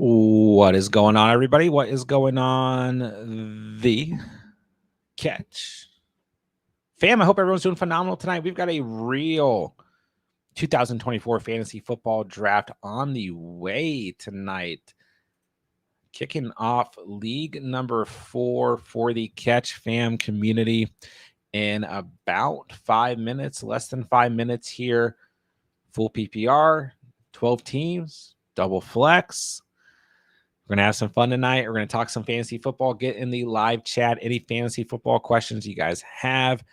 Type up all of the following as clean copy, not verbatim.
What is going on, everybody? What is going on, the catch fam? I hope everyone's doing phenomenal tonight. We've got a real 2024 fantasy football draft on the way tonight. Kicking off league number 4 for the catch fam community in about 5 minutes, less than 5 minutes here. Full PPR, 12 teams, double flex. We're going to have some fun tonight. We're going to talk some fantasy football. Get in the live chat. Any fantasy football questions you guys have,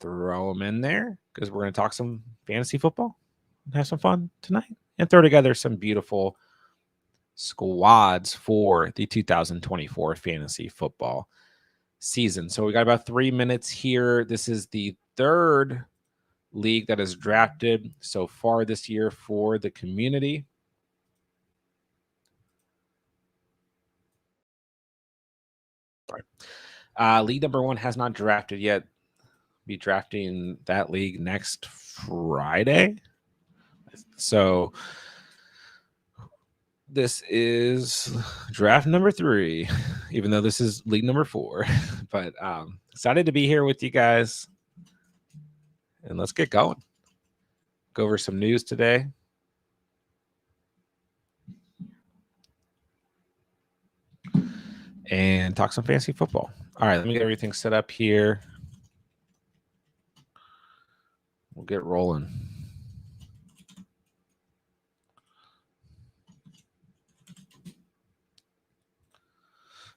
throw them in there because we're going to talk some fantasy football and have some fun tonight and throw together some beautiful squads for the 2024 fantasy football season. So we got about 3 minutes here. This is the third league that is drafted so far this year for the community. League number 1 has not drafted yet. Be drafting that league next Friday. So this is draft number 3, even though this is league number 4. But excited to be here with you guys. And let's get going. Go over some news today. And talk some fantasy football. All right, let me get everything set up here. We'll get rolling.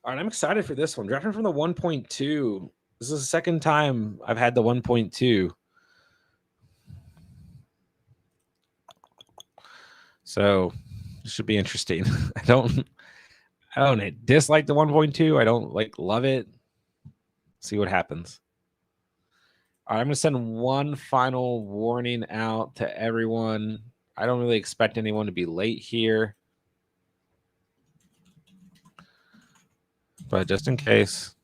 All right, I'm excited for this one. Drafting from the 1.2. This is the second time I've had the 1.2. So this should be interesting. I don't dislike the 1.2. I don't love it. See what happens. All right, I'm going to send one final warning out to everyone. I don't really expect anyone to be late here. But just in case.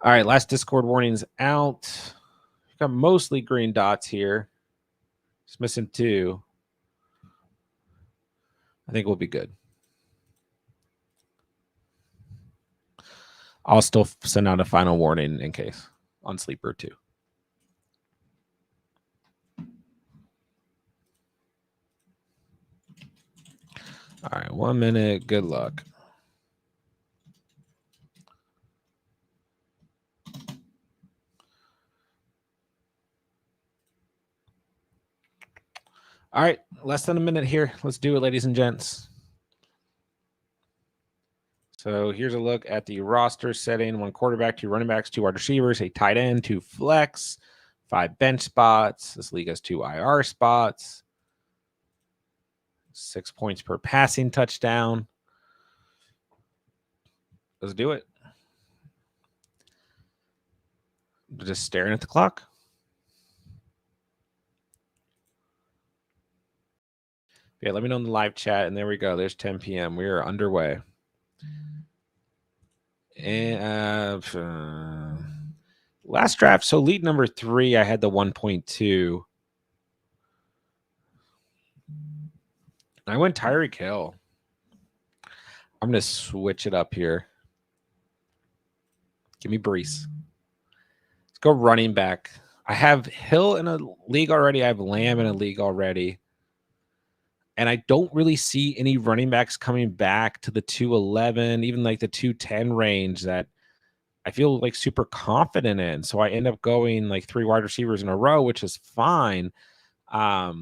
All right, last Discord warnings out. We've got mostly green dots here. Just missing 2. I think we'll be good. I'll still send out a final warning in case on Sleeper 2. All right, 1 minute. Good luck. All right, less than a minute here. Let's do it, ladies and gents. So here's a look at the roster setting. 1 quarterback, 2 running backs, 2 wide receivers, a tight end, 2 flex, 5 bench spots. This league has 2 IR spots. 6 points per passing touchdown. Let's do it. Just staring at the clock. Yeah, let me know in the live chat. And there we go. There's 10 p.m. We are underway. And last draft, so lead number 3, I had the 1.2. I went Tyreek Hill. I'm going to switch it up here. Give me Brees. Let's go running back. I have Hill in a league already. I have Lamb in a league already. And I don't really see any running backs coming back to the 211, even like the 210 range that I feel like super confident in. So I end up going like 3 wide receivers in a row, which is fine. But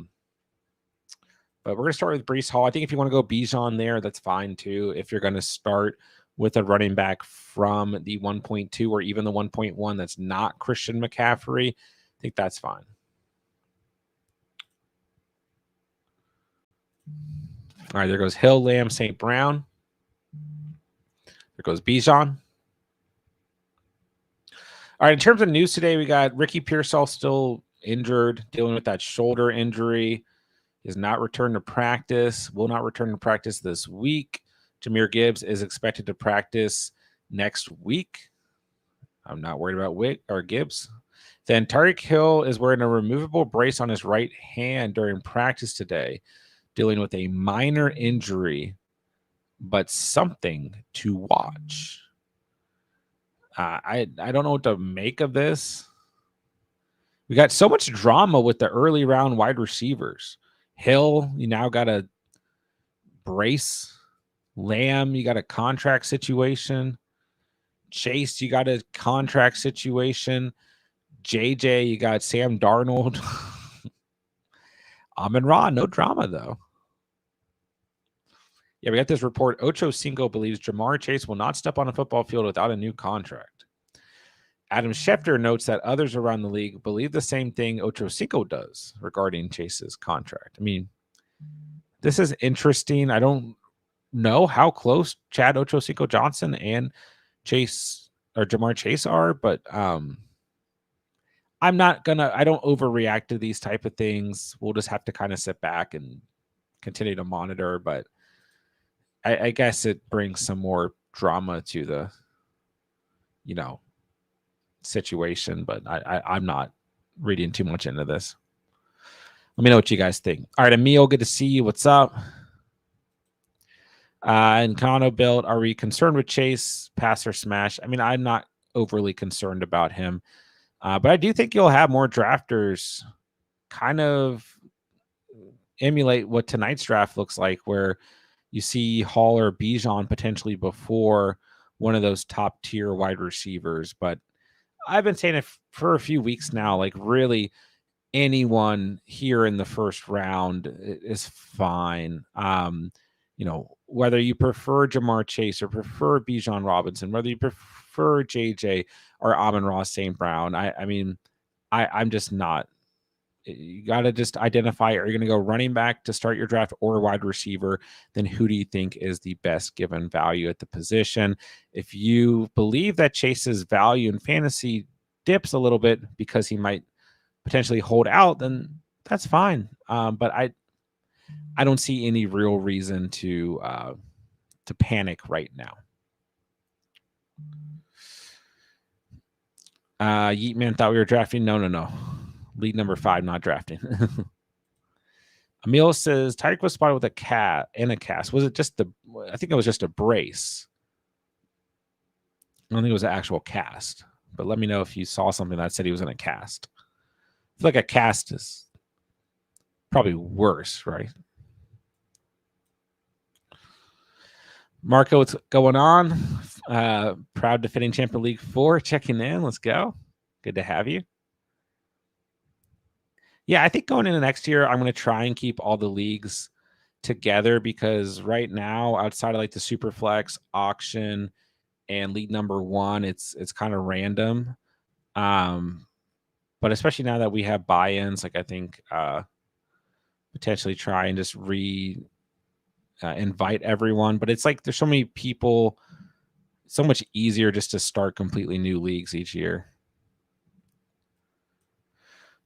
we're going to start with Breece Hall. I think if you want to go Bijan there, that's fine too. If you're going to start with a running back from the 1.2 or even the 1.1 that's not Christian McCaffrey, I think that's fine. All right, there goes Hill, Lamb, St. Brown. There goes Bijan. All right, in terms of news today, we got Ricky Pearsall still injured, dealing with that shoulder injury. He has not returned to practice, will not return to practice this week. Jahmyr Gibbs is expected to practice next week. I'm not worried about Wick or Gibbs. Then Tyreek Hill is wearing a removable brace on his right hand during practice today, dealing with a minor injury, but something to watch. I don't know what to make of this. We got so much drama with the early round wide receivers. Hill, you now got a brace. Lamb, you got a contract situation. Chase, you got a contract situation. JJ, you got Sam Darnold. Amon-Ra, no drama though. Yeah, we got this report. Ocho Cinco believes Jamar Chase will not step on a football field without a new contract. Adam Schefter notes that others around the league believe the same thing Ocho Cinco does regarding Chase's contract. I mean, this is interesting. I don't know how close Chad Ocho Cinco Johnson and Chase or Jamar Chase are, but I don't overreact to these type of things. We'll just have to kind of sit back and continue to monitor, but I guess it brings some more drama to the, situation, but I'm not reading too much into this. Let me know what you guys think. All right, Emil, good to see you. What's up? And Kano build, are we concerned with Chase, pass or smash? I mean, I'm not overly concerned about him, but I do think you'll have more drafters kind of emulate what tonight's draft looks like, where you see Hall or Bijan potentially before one of those top tier wide receivers. But I've been saying it for a few weeks now, like really anyone here in the first round is fine. Whether you prefer Jamar Chase or prefer Bijan Robinson, whether you prefer JJ or Amon-Ra St. Brown, I'm just not. You got to just identify, are you going to go running back to start your draft or wide receiver? Then who do you think is the best given value at the position? If you believe that Chase's value in fantasy dips a little bit because he might potentially hold out, then that's fine. But I don't see any real reason to panic right now. Yeet Man thought we were drafting. No. Lead number 5, not drafting. Emil says Tyreek was spotted with a cast. Was it just I think it was just a brace. I don't think it was an actual cast. But let me know if you saw something that said he was in a cast. I feel like a cast is probably worse, right? Marco, what's going on? Proud defending champion League 4 checking in. Let's go. Good to have you. Yeah, I think going into next year, I'm going to try and keep all the leagues together, because right now, outside of like the Superflex auction and league number 1, it's kind of random. But especially now that we have buy-ins, like I think potentially try and just invite everyone. But it's like there's so many people, so much easier just to start completely new leagues each year.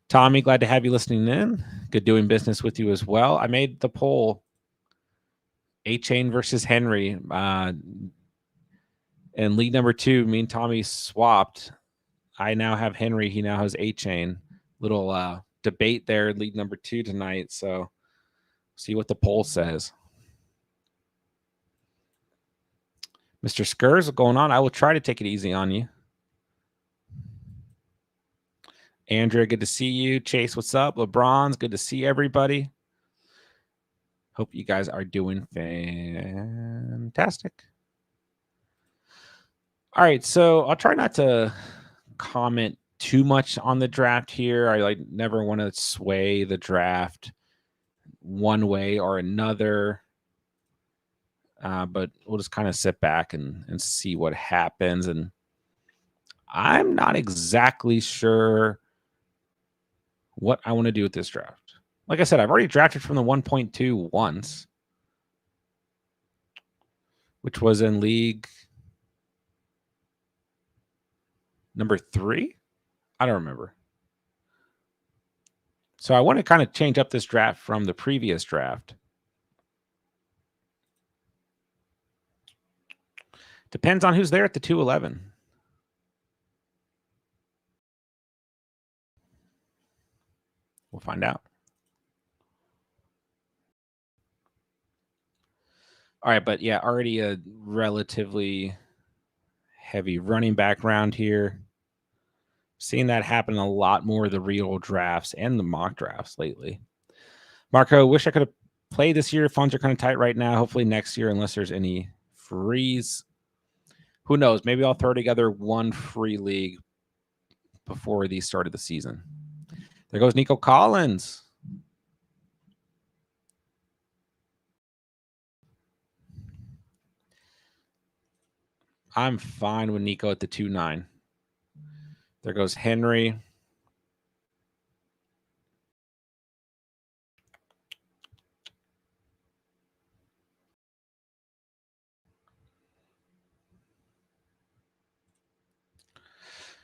Tommy, glad to have you listening in. Good doing business with you as well. I made the poll, A-Chain versus Henry. And league number 2, me and Tommy swapped. I now have Henry. He now has A-Chain. Little debate there in league number 2 tonight. So see what the poll says. Mr. Skurs, what's going on? I will try to take it easy on you. Andrea, good to see you. Chase, what's up? LeBron's, good to see everybody. Hope you guys are doing fantastic. All right, so I'll try not to comment too much on the draft here. I never want to sway the draft one way or another. But we'll just kind of sit back and see what happens. And I'm not exactly sure what I want to do with this draft. Like I said, I've already drafted from the 1.2 once, which was in league number 3. I don't remember. So I want to kind of change up this draft from the previous draft. Depends on who's there at the 211. We'll find out. All right, but yeah, already a relatively heavy running back round here. Seeing that happen a lot more the real drafts and the mock drafts lately. Marco, wish I could have played this year. Funds are kind of tight right now. Hopefully next year, unless there's any freeze. Who knows? Maybe I'll throw together one free league before the start of the season. There goes Nico Collins. I'm fine with Nico at the 2-9. There goes Henry.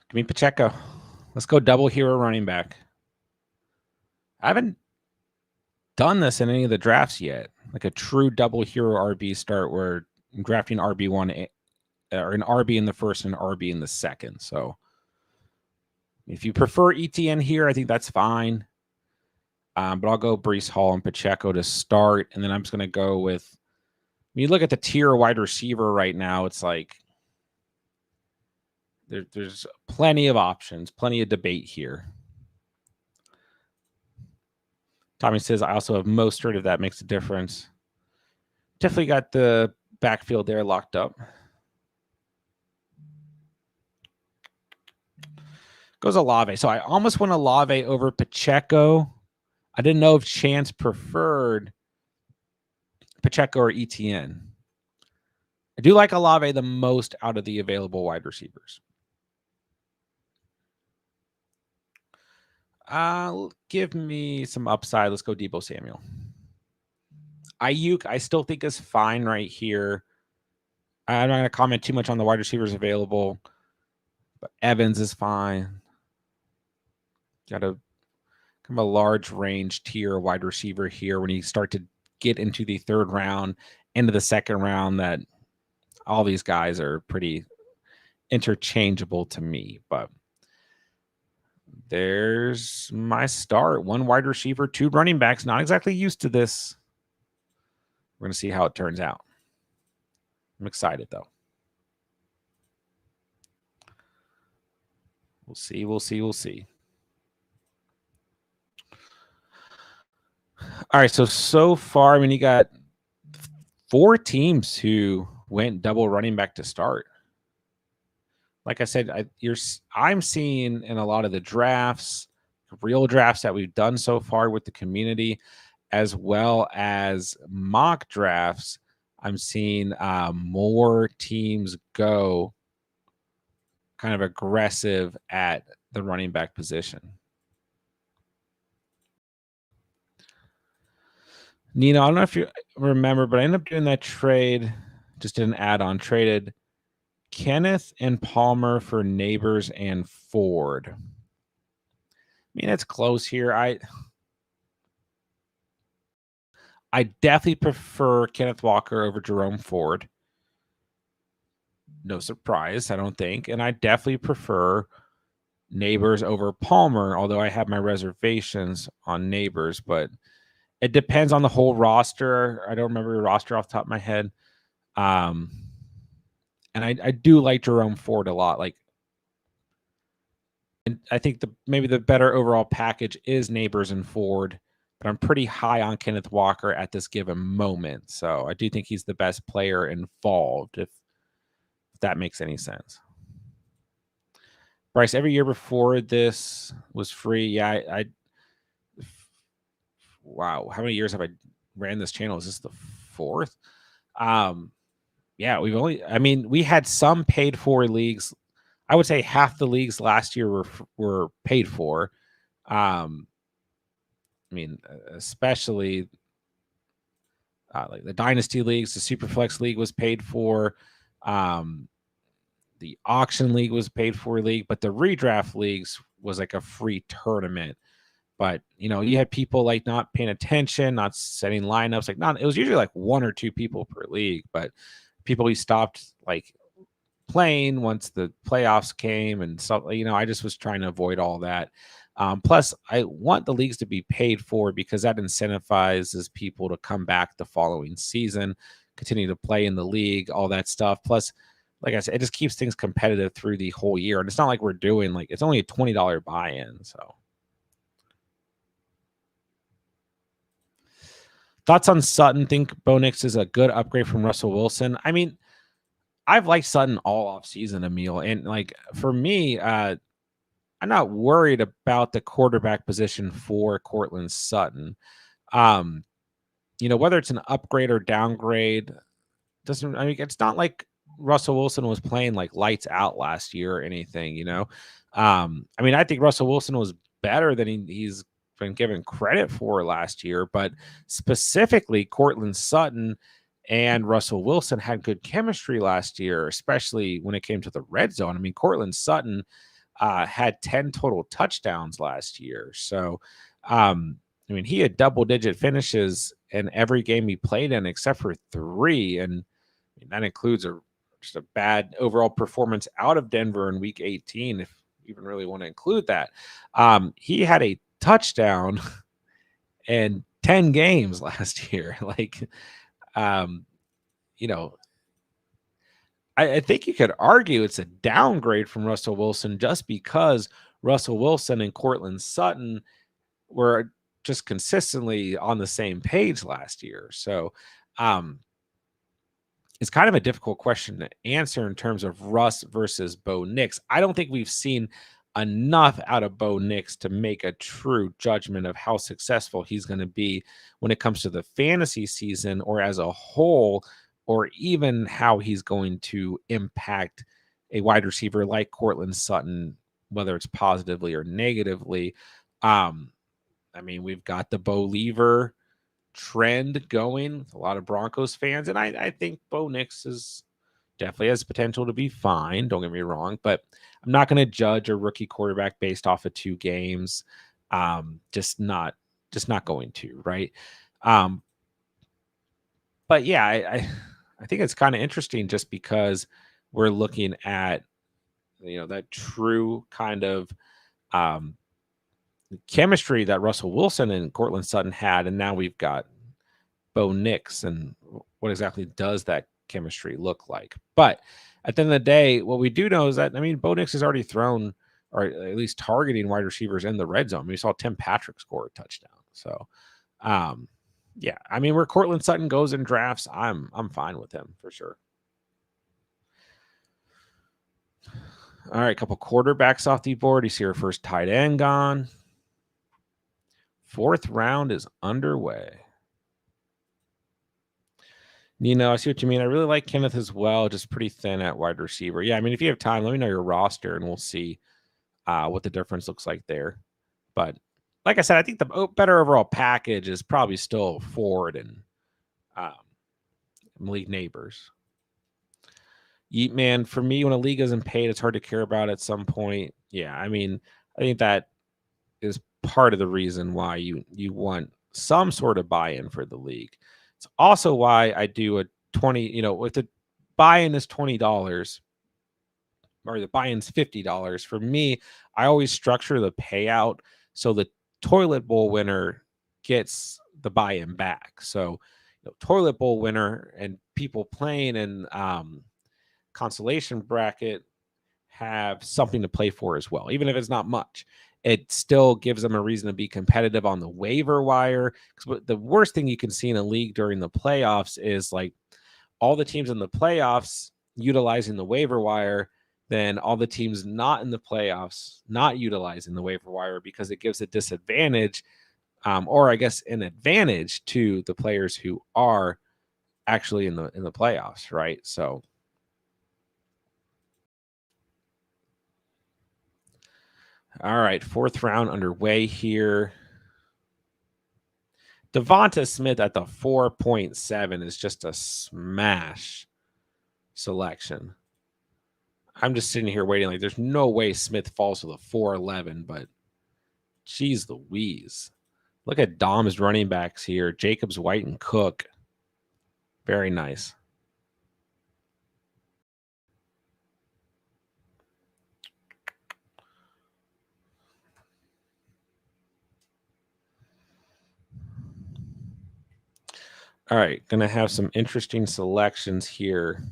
Give me Pacheco. Let's go double hero running back. I haven't done this in any of the drafts yet. Like a true double hero RB start where I'm drafting RB1 or an RB in the first and an RB in the second. So if you prefer ETN here, I think that's fine. But I'll go Breece Hall and Pacheco to start. And then I'm just going to go with, when you look at the tier wide receiver right now, it's like there's plenty of options, plenty of debate here. Tommy says, I also have Mostert if that makes a difference. Definitely got the backfield there locked up. Goes Olave. So I almost went Olave over Pacheco. I didn't know if Chance preferred Pacheco or ETN. I do like Olave the most out of the available wide receivers. Give me some upside. Let's go Deebo Samuel. Ayuk, I still think is fine right here. I'm not going to comment too much on the wide receivers available, but Evans is fine. Got a kind of a large range tier wide receiver here when you start to get into the third round, into the second round, that all these guys are pretty interchangeable to me. But there's my start. One wide receiver, two running backs. Not exactly used to this. We're going to see how it turns out. I'm excited, though. We'll see. We'll see. We'll see. All right. So far, I mean, you got 4 teams who went double running back to start. Like I said, I'm seeing in a lot of the drafts, real drafts that we've done so far with the community, as well as mock drafts, I'm seeing more teams go kind of aggressive at the running back position. Nino, I don't know if you remember, but I ended up doing that trade, just did an add-on, traded Kenneth and Palmer for Neighbors and Ford. I mean, it's close here. I definitely prefer Kenneth Walker over Jerome Ford. No surprise, I don't think. And I definitely prefer Neighbors over Palmer, although I have my reservations on Neighbors, but it depends on the whole roster. I don't remember the roster off the top of my head. And I do like Jerome Ford a lot. Like, and I think maybe the better overall package is Neighbors and Ford, but I'm pretty high on Kenneth Walker at this given moment. So I do think he's the best player involved, if that makes any sense. Bryce, every year before this was free. Yeah, wow, how many years have I ran this channel? Is this the 4th? Yeah, we had some paid for leagues. I would say half the leagues last year were paid for. Especially like the Dynasty leagues, the Superflex League was paid for. The Auction League was paid for league, but the Redraft Leagues was like a free tournament. But, you had people like not paying attention, not setting lineups. It was usually like 1 or 2 people per league, but people we stopped like playing once the playoffs came and stuff. I just was trying to avoid all that. Plus, I want the leagues to be paid for because that incentivizes people to come back the following season, continue to play in the league, all that stuff. Plus, like I said, it just keeps things competitive through the whole year. And it's not like we're doing it's only a $20 buy-in. So thoughts on Sutton? Think Bo Nix is a good upgrade from Russell Wilson? I mean, I've liked Sutton all off season, Emil. And for me, I'm not worried about the quarterback position for Cortland Sutton. Whether it's an upgrade or downgrade, it's not like Russell Wilson was playing like lights out last year or anything. I think Russell Wilson was better than he's been given credit for last year, but specifically Cortland Sutton and Russell Wilson had good chemistry last year, especially when it came to the red zone. Cortland Sutton had 10 total touchdowns last year. So, he had double-digit finishes in every game he played in except for 3, and that includes just a bad overall performance out of Denver in Week 18, if you even really want to include that. He had a touchdown in 10 games last year. I think you could argue it's a downgrade from Russell Wilson just because Russell Wilson and Cortland Sutton were just consistently on the same page last year. So it's kind of a difficult question to answer in terms of Russ versus Bo Nix. I don't think we've seen enough out of Bo Nix to make a true judgment of how successful he's going to be when it comes to the fantasy season or as a whole, or even how he's going to impact a wide receiver like Cortland Sutton, whether it's positively or negatively. We've got the Bo Lever trend going with a lot of Broncos fans, and I think Bo Nix is definitely has potential to be fine. Don't get me wrong, but I'm not going to judge a rookie quarterback based off of 2 games. Just not going to, right? But yeah, I think it's kind of interesting just because we're looking at that true kind of chemistry that Russell Wilson and Cortland Sutton had, and now we've got Bo Nix, and what exactly does that chemistry look like? But at the end of the day, what we do know is that Bo Nix has already thrown, or at least targeting wide receivers in the red zone. We saw Tim Patrick score a touchdown. So, yeah, where Cortland Sutton goes in drafts, I'm fine with him for sure. All right, a couple quarterbacks off the board. You see our first tight end gone. 4th round is underway. I see what you mean. I really like Kenneth as well, just pretty thin at wide receiver. Yeah, if you have time, let me know your roster, and we'll see what the difference looks like there. But like I said, I think the better overall package is probably still Ford and Malik Neighbors. Yeet Man, for me, when a league isn't paid, it's hard to care about at some point. Yeah, I think that is part of the reason why you want some sort of buy-in for the league. It's also why I do a 20, if the buy-in is $20 or the buy-in's $50, for me, I always structure the payout so the toilet bowl winner gets the buy-in back. So, toilet bowl winner and people playing in consolation bracket have something to play for as well, even if it's not much. It still gives them a reason to be competitive on the waiver wire. Because the worst thing you can see in a league during the playoffs is all the teams in the playoffs utilizing the waiver wire, then all the teams not in the playoffs not utilizing the waiver wire, because it gives a disadvantage, or I guess an advantage to the players who are actually in the playoffs, right? So. All right, 4th round underway here. Devonta Smith at the 4.7 is just a smash selection. I'm just sitting here waiting. There's no way Smith falls to the 4.11, but geez Louise. Look at Dom's running backs here. Jacobs, White, and Cook. Very nice. All right, gonna have some interesting selections here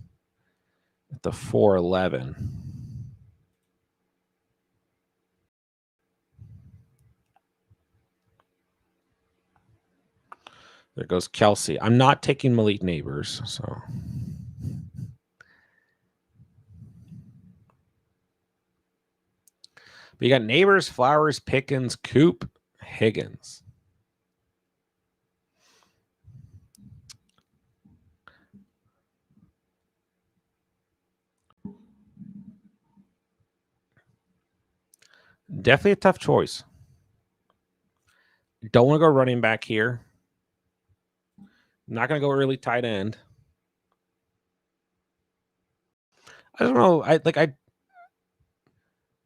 at the 411. There goes Kelsey. I'm not taking Malik Neighbors, so. But you got Neighbors, Flowers, Pickens, Coop, Higgins. Definitely a tough choice. Don't want to go running back here. Not going to go early tight end. I don't know.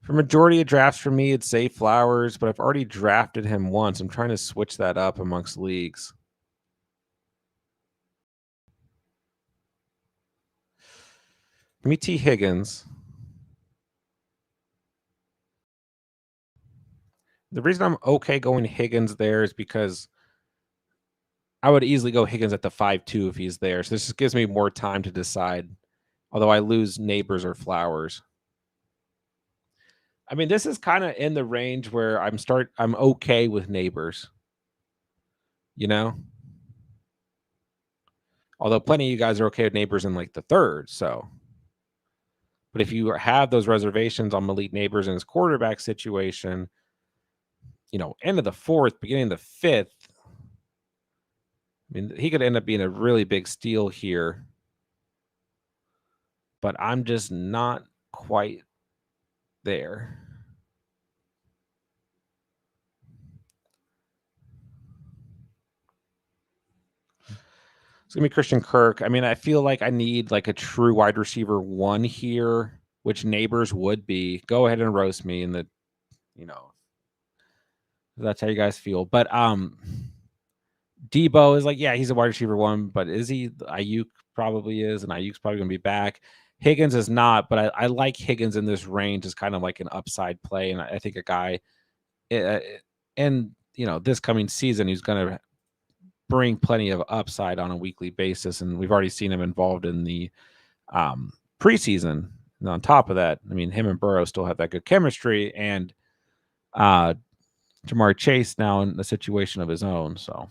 For majority of drafts for me, it's Zay Flowers, but I've already drafted him once. I'm trying to switch that up amongst leagues. Give me T. Higgins. The reason I'm okay going Higgins there is because I would easily go Higgins at the 5-2 if he's there. So this just gives me more time to decide. Although I lose Neighbors or Flowers. I mean, this is kind of in the range where I'm okay with Neighbors. You know? Although plenty of you guys are okay with Neighbors in like the third, so. But if you have those reservations on Malik Neighbors in his quarterback situation, end of the fourth, beginning of the fifth, I mean, he could end up being a really big steal here. But I'm just not quite there. It's going to be Christian Kirk. I mean, I feel like I need like a true wide receiver 1 here, which Neighbors would be. Go ahead and roast me in the, that's how you guys feel. But Debo is like, yeah, he's a wide receiver 1, but is he? Ayuk probably is, and Ayuk's probably going to be back. Higgins is not, but I like Higgins in this range as kind of like an upside play, and I think a guy, and this coming season, he's going to bring plenty of upside on a weekly basis, and we've already seen him involved in the preseason. And on top of that, I mean, him and Burrow still have that good chemistry, and Jamar Chase now in a situation of his own. So,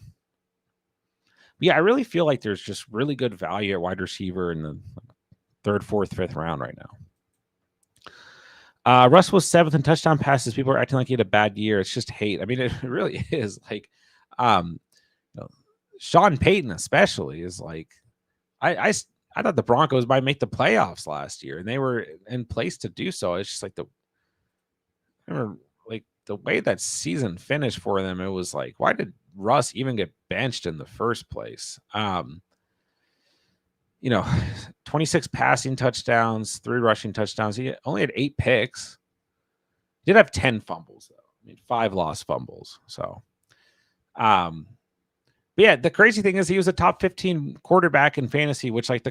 yeah, I really feel like there's just really good value at wide receiver in the third, fourth, fifth round right now. Russ was 7th in touchdown passes. People are acting like he had a bad year. It's just hate. I mean, it really is. Like, Sean Payton especially is like, I thought the Broncos might make the playoffs last year, and they were in place to do so. It's just like the way that season finished for them. It was like, why did Russ even get benched in the first place? 26 passing touchdowns, 3 rushing touchdowns. He only had 8 picks. He did have 10 fumbles though. I mean, 5 lost fumbles. So, but yeah, the crazy thing is he was a top 15 quarterback in fantasy, which like the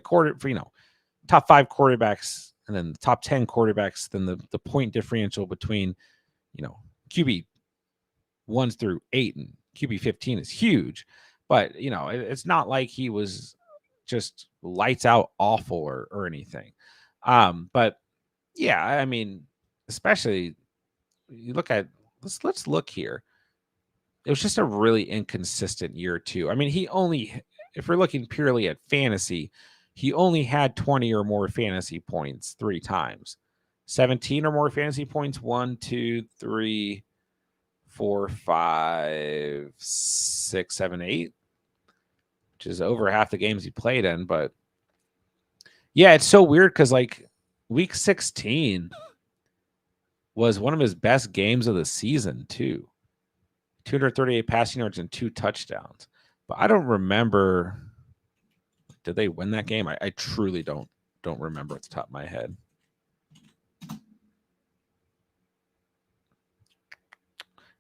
top 5 quarterbacks and then the top 10 quarterbacks, then the point differential between, QB 1 through 8 and QB 15 is huge, but it's not like he was just lights out awful or anything. But yeah, I mean, especially you look at let's look here. It was just a really inconsistent year too. I mean, if we're looking purely at fantasy, he only had 20 or more fantasy points 3 times. 17 or more fantasy points 1, 2, 3, 4, 5, 6, 7, 8, which is over half the games he played in. But yeah, it's so weird because like week 16 was one of his best games of the season too. 238 passing yards and 2 touchdowns. But I don't remember. Did they win that game? I truly don't remember at the top of my head.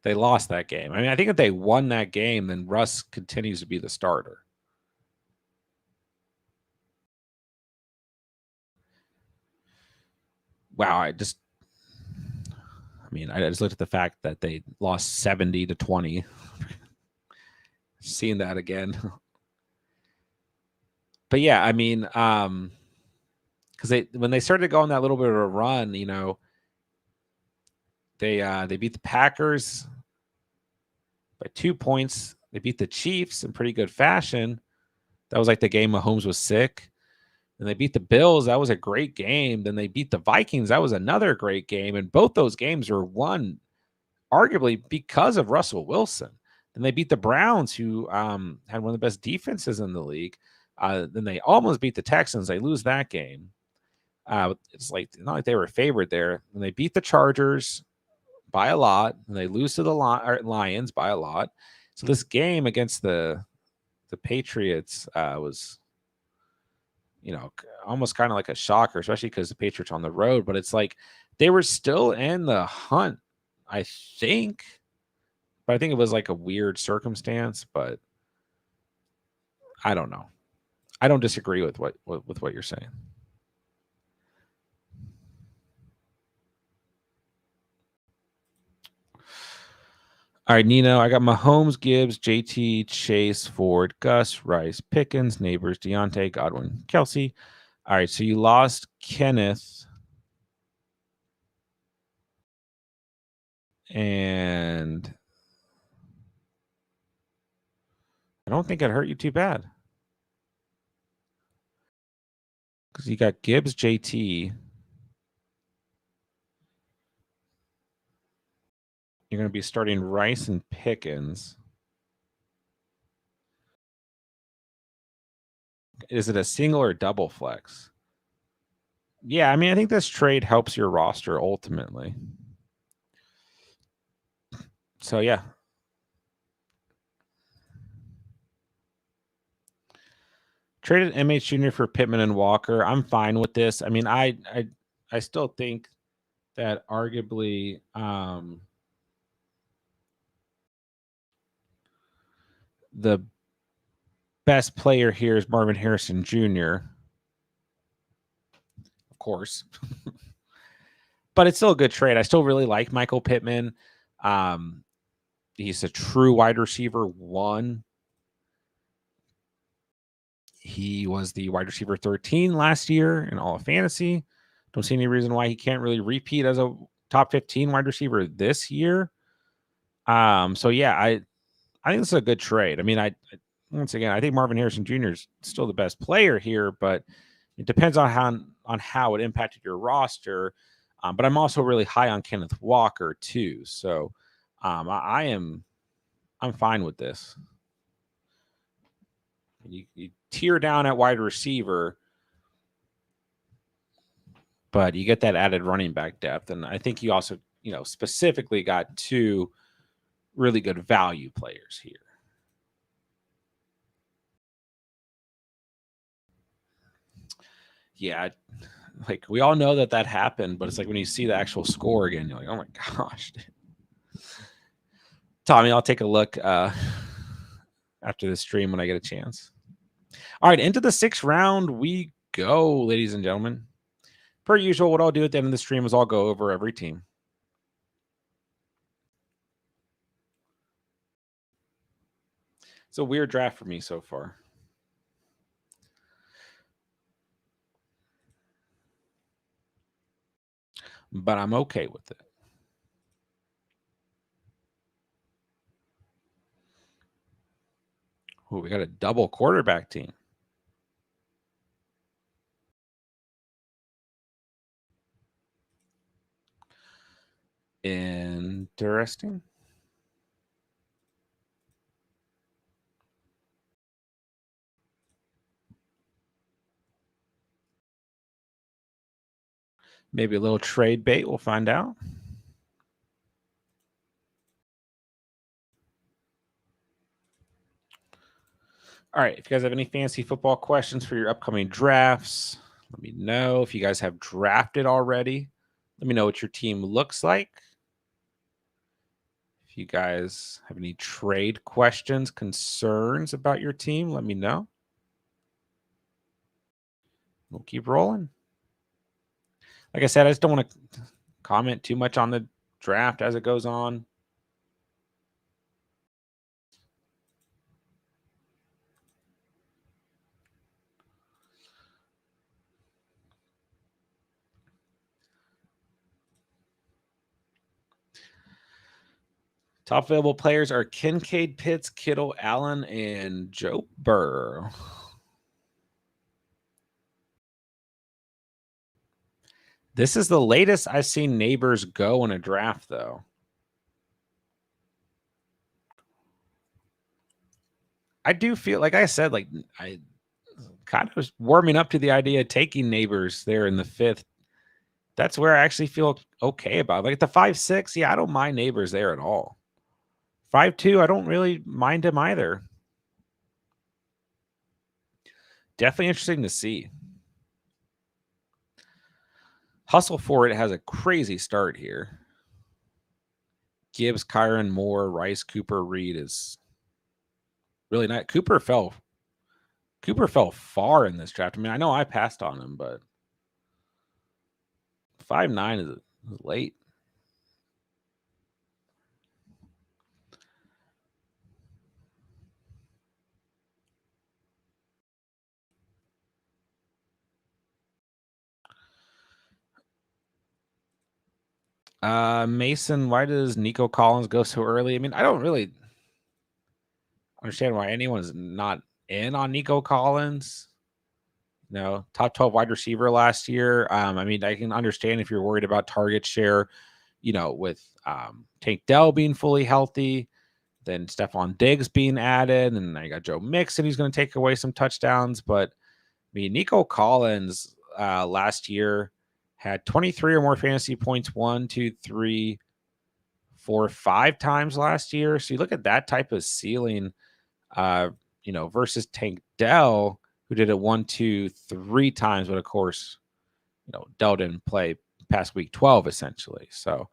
They lost that game. I mean, I think if they won that game, then Russ continues to be the starter. Wow, I just looked at the fact that they lost 70-20. Seeing that again. But yeah, I mean, because when they started going that little bit of a run, they beat the Packers by 2 points. They beat the Chiefs in pretty good fashion. That was like the game Mahomes was sick. And they beat the Bills. That was a great game. Then they beat the Vikings. That was another great game. And both those games were won arguably because of Russell Wilson. Then they beat the Browns, who had one of the best defenses in the league. Then they almost beat the Texans. They lose that game. It's like not like they were favored there. And they beat the Chargers by a lot, and they lose to the Lions by a lot. So this game against the Patriots was, almost kind of like a shocker, especially because the Patriots on the road. But it's like they were still in the hunt, I think. But I think it was like a weird circumstance. But I don't know. I don't disagree with what you're saying. All right, Nino, I got Mahomes, Gibbs, JT, Chase, Ford, Gus, Rice, Pickens, Neighbors, Deontay, Godwin, Kelsey. All right, so you lost Kenneth. And I don't think it hurt you too bad. Because you got Gibbs, JT. You're going to be starting Rice and Pickens. Is it a single or double flex? Yeah, I mean, I think this trade helps your roster ultimately. So, yeah. Traded MH Jr. for Pittman and Walker. I'm fine with this. I mean, I still think that arguably the best player here is Marvin Harrison Jr., of course. But it's still a good trade. I still really like Michael Pittman. He's a true wide receiver one. He was the wide receiver 13 last year in all of fantasy. Don't see any reason why he can't really repeat as a top 15 wide receiver this year. So yeah, I think this is a good trade. I mean, once again, I think Marvin Harrison Jr. is still the best player here, but it depends on how it impacted your roster. But I'm also really high on Kenneth Walker too. So I'm fine with this. You tear down at wide receiver, but you get that added running back depth. And I think you also, specifically got two really good value players here. Yeah, like we all know that happened, but it's like when you see the actual score again, you're like, oh my gosh. Tommy, I'll take a look after the stream when I get a chance. All right, into the 6th round we go, ladies and gentlemen. Per usual, what I'll do at the end of the stream is I'll go over every team. It's a weird draft for me so far. But I'm okay with it. Ooh, we got a double quarterback team. Interesting. Maybe a little trade bait. We'll find out. All right. If you guys have any fantasy football questions for your upcoming drafts, let me know. If you guys have drafted already, let me know what your team looks like. If you guys have any trade questions, concerns about your team, let me know. We'll keep rolling. Like I said, I just don't want to comment too much on the draft as it goes on. Top available players are Kincaid, Pitts, Kittle, Allen, and Joe Burrow. This is the latest I've seen Neighbors go in a draft, though. I do feel, like I said, like I kind of was warming up to the idea of taking Neighbors there in the 5th. That's where I actually feel okay about it. Like the 5-6, yeah, I don't mind Neighbors there at all. 5-2, I don't really mind him either. Definitely interesting to see. Hustle for It has a crazy start here. Gibbs, Kyron, Moore, Rice, Cooper, Reed is really nice. Cooper fell far in this draft. I mean, I know I passed on him, but 5'9" is late. Mason, why does Nico Collins go so early? I mean, I don't really understand why anyone's not in on Nico Collins. No, top 12 wide receiver last year. I mean, I can understand if you're worried about target share, with Tank Dell being fully healthy, then Stephon Diggs being added, and I got Joe Mixon, he's going to take away some touchdowns. But I mean, Nico Collins last year had 23 or more fantasy points 1, 2, 3, 4, 5 times last year. So you look at that type of ceiling, versus Tank Dell, who did it 1, 2, 3 times, but of course, Dell didn't play past week 12 essentially. So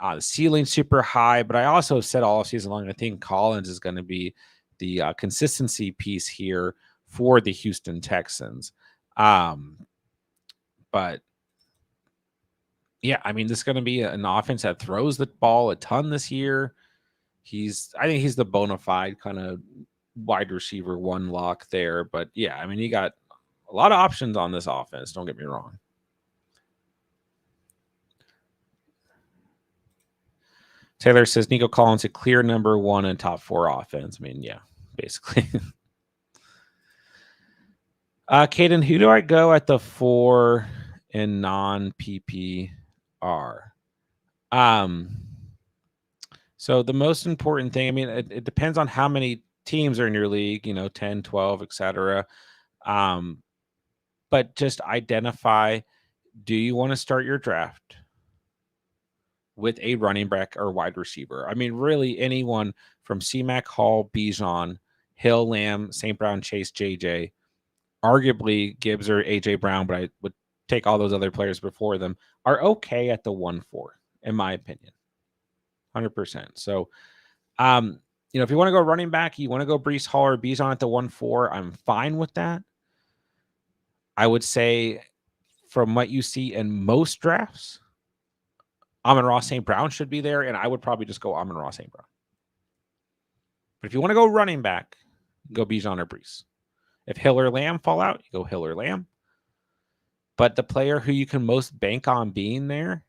the ceiling's super high, but I also said all season long, I think Collins is going to be the consistency piece here for the Houston Texans. But yeah, I mean, this is going to be an offense that throws the ball a ton this year. I think he's the bona fide kind of wide receiver one lock there. But yeah, I mean, you got a lot of options on this offense. Don't get me wrong. Taylor says Nico Collins a clear number 1 in top 4 offense. I mean, yeah, basically. Caden, who do I go at the 4 in non PPR? So the most important thing, I mean, it depends on how many teams are in your league, 10, 12, etc. But just identify, do you want to start your draft with a running back or wide receiver? I mean, really anyone from C-Mac, Hall, Bijan, Hill, Lamb, St. Brown, Chase, JJ, arguably Gibbs or AJ Brown, but I would take all those other players before them, are okay at the 1-4, in my opinion. 100%. So, if you want to go running back, you want to go Breece Hall or Bijan at the 1-4, I'm fine with that. I would say from what you see in most drafts, Amon-Ra St. Brown should be there, and I would probably just go Amon-Ra St. Brown. But if you want to go running back, go Bijan or Breece. If Hill or Lamb fall out, you go Hill or Lamb. But the player who you can most bank on being there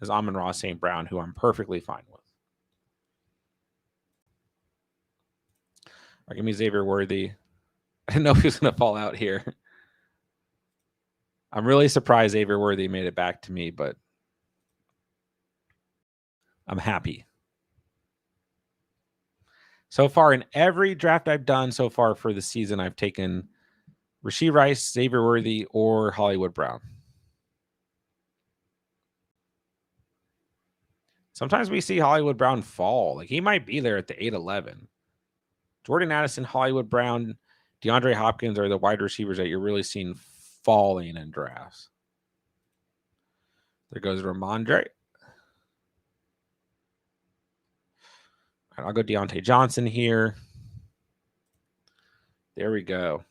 is Amon-Ra St. Brown, who I'm perfectly fine with. All right, give me Xavier Worthy. I didn't know if he was going to fall out here. I'm really surprised Xavier Worthy made it back to me, but I'm happy. So far, in every draft I've done so far for the season, I've taken Rashee Rice, Xavier Worthy, or Hollywood Brown. Sometimes we see Hollywood Brown fall. Like, he might be there at the 8-11. Jordan Addison, Hollywood Brown, DeAndre Hopkins are the wide receivers that you're really seeing falling in drafts. There goes Ramondre. I'll go Deontay Johnson here. There we go.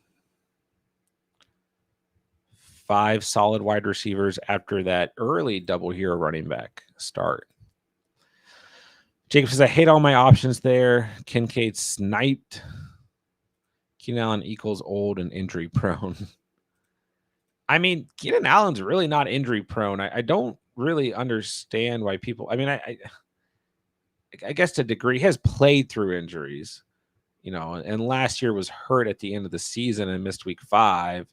5 solid wide receivers after that early double hero running back start. Jacob says, I hate all my options there. Kincaid sniped. Keenan Allen equals old and injury prone. I mean, Keenan Allen's really not injury prone. I don't really understand why people. I mean, I guess to a degree, has played through injuries, and last year was hurt at the end of the season and missed week 5.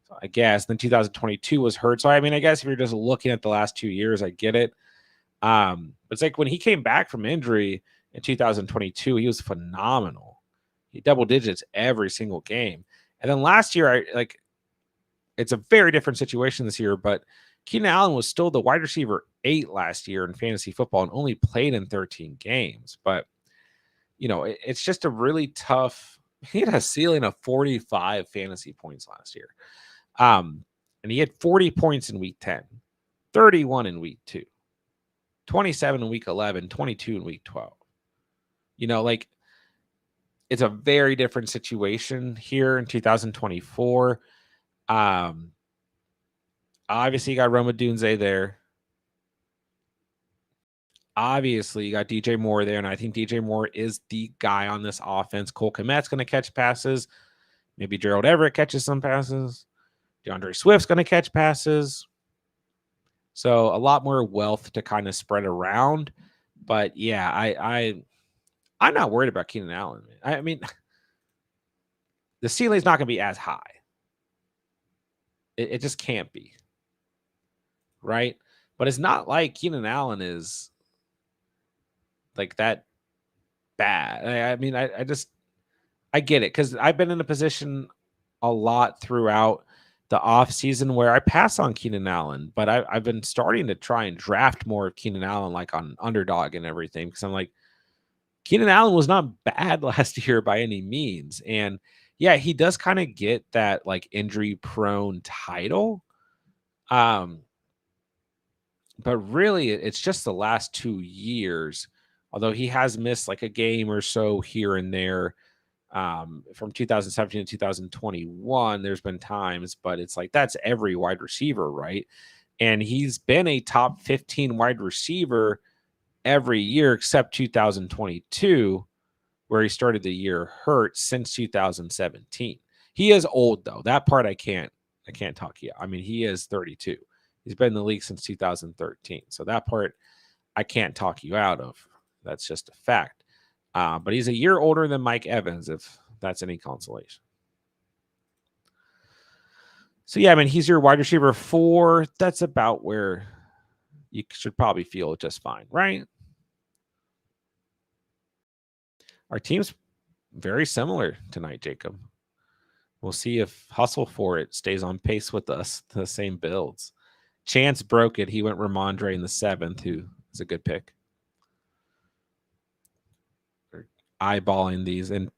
So I guess then 2022 was hurt. So I mean, I guess if you're just looking at the last 2 years, I get it. But it's like when he came back from injury in 2022, he was phenomenal. He double digits every single game. And then last year, it's a very different situation this year, but Keenan Allen was still the wide receiver 8 last year in fantasy football and only played in 13 games. But, it's just a really tough. He had a ceiling of 45 fantasy points last year. And he had 40 points in week 10, 31 in week 2, 27 in week 11, 22 in week 12. It's a very different situation here in 2024. Obviously, you got Roma Dunze there. Obviously, you got DJ Moore there, and I think DJ Moore is the guy on this offense. Cole Kmet's going to catch passes. Maybe Gerald Everett catches some passes. DeAndre Swift's going to catch passes. So a lot more wealth to kind of spread around. But yeah, I'm not worried about Keenan Allen. I mean, the ceiling's not going to be as high. It just can't be. Right? But it's not like Keenan Allen is like that bad. I mean, I get it because I've been in a position a lot throughout the off season where I pass on Keenan Allen, but I've been starting to try and draft more of Keenan Allen, like on Underdog and everything, because I'm like, Keenan Allen was not bad last year by any means, and yeah, he does kind of get that like injury prone title, but really it's just the last 2 years. Although he has missed like a game or so here and there, from 2017 to 2021, there's been times, but it's like that's every wide receiver, right? And he's been a top 15 wide receiver every year except 2022, where he started the year hurt, since 2017. He is old though. That part I can't talk you. I mean, he is 32. He's been in the league since 2013. So that part I can't talk you out of. That's just a fact. But he's a year older than Mike Evans, if that's any consolation. So, yeah, I mean, he's your wide receiver 4. That's about where you should probably feel just fine, right? Our team's very similar tonight, Jacob. We'll see if Hustle for It stays on pace with us, the same builds. Chance broke it. He went Ramondre in the 7th, who is a good pick. Eyeballing these, and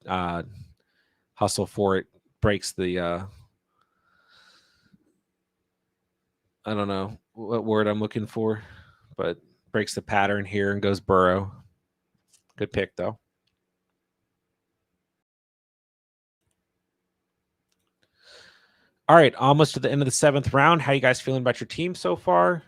Hustle for It breaks the I don't know what word I'm looking for, but breaks the pattern here and goes Burrow. Good pick though. All right, almost to the end of the 7th round. How you guys feeling about your team so far?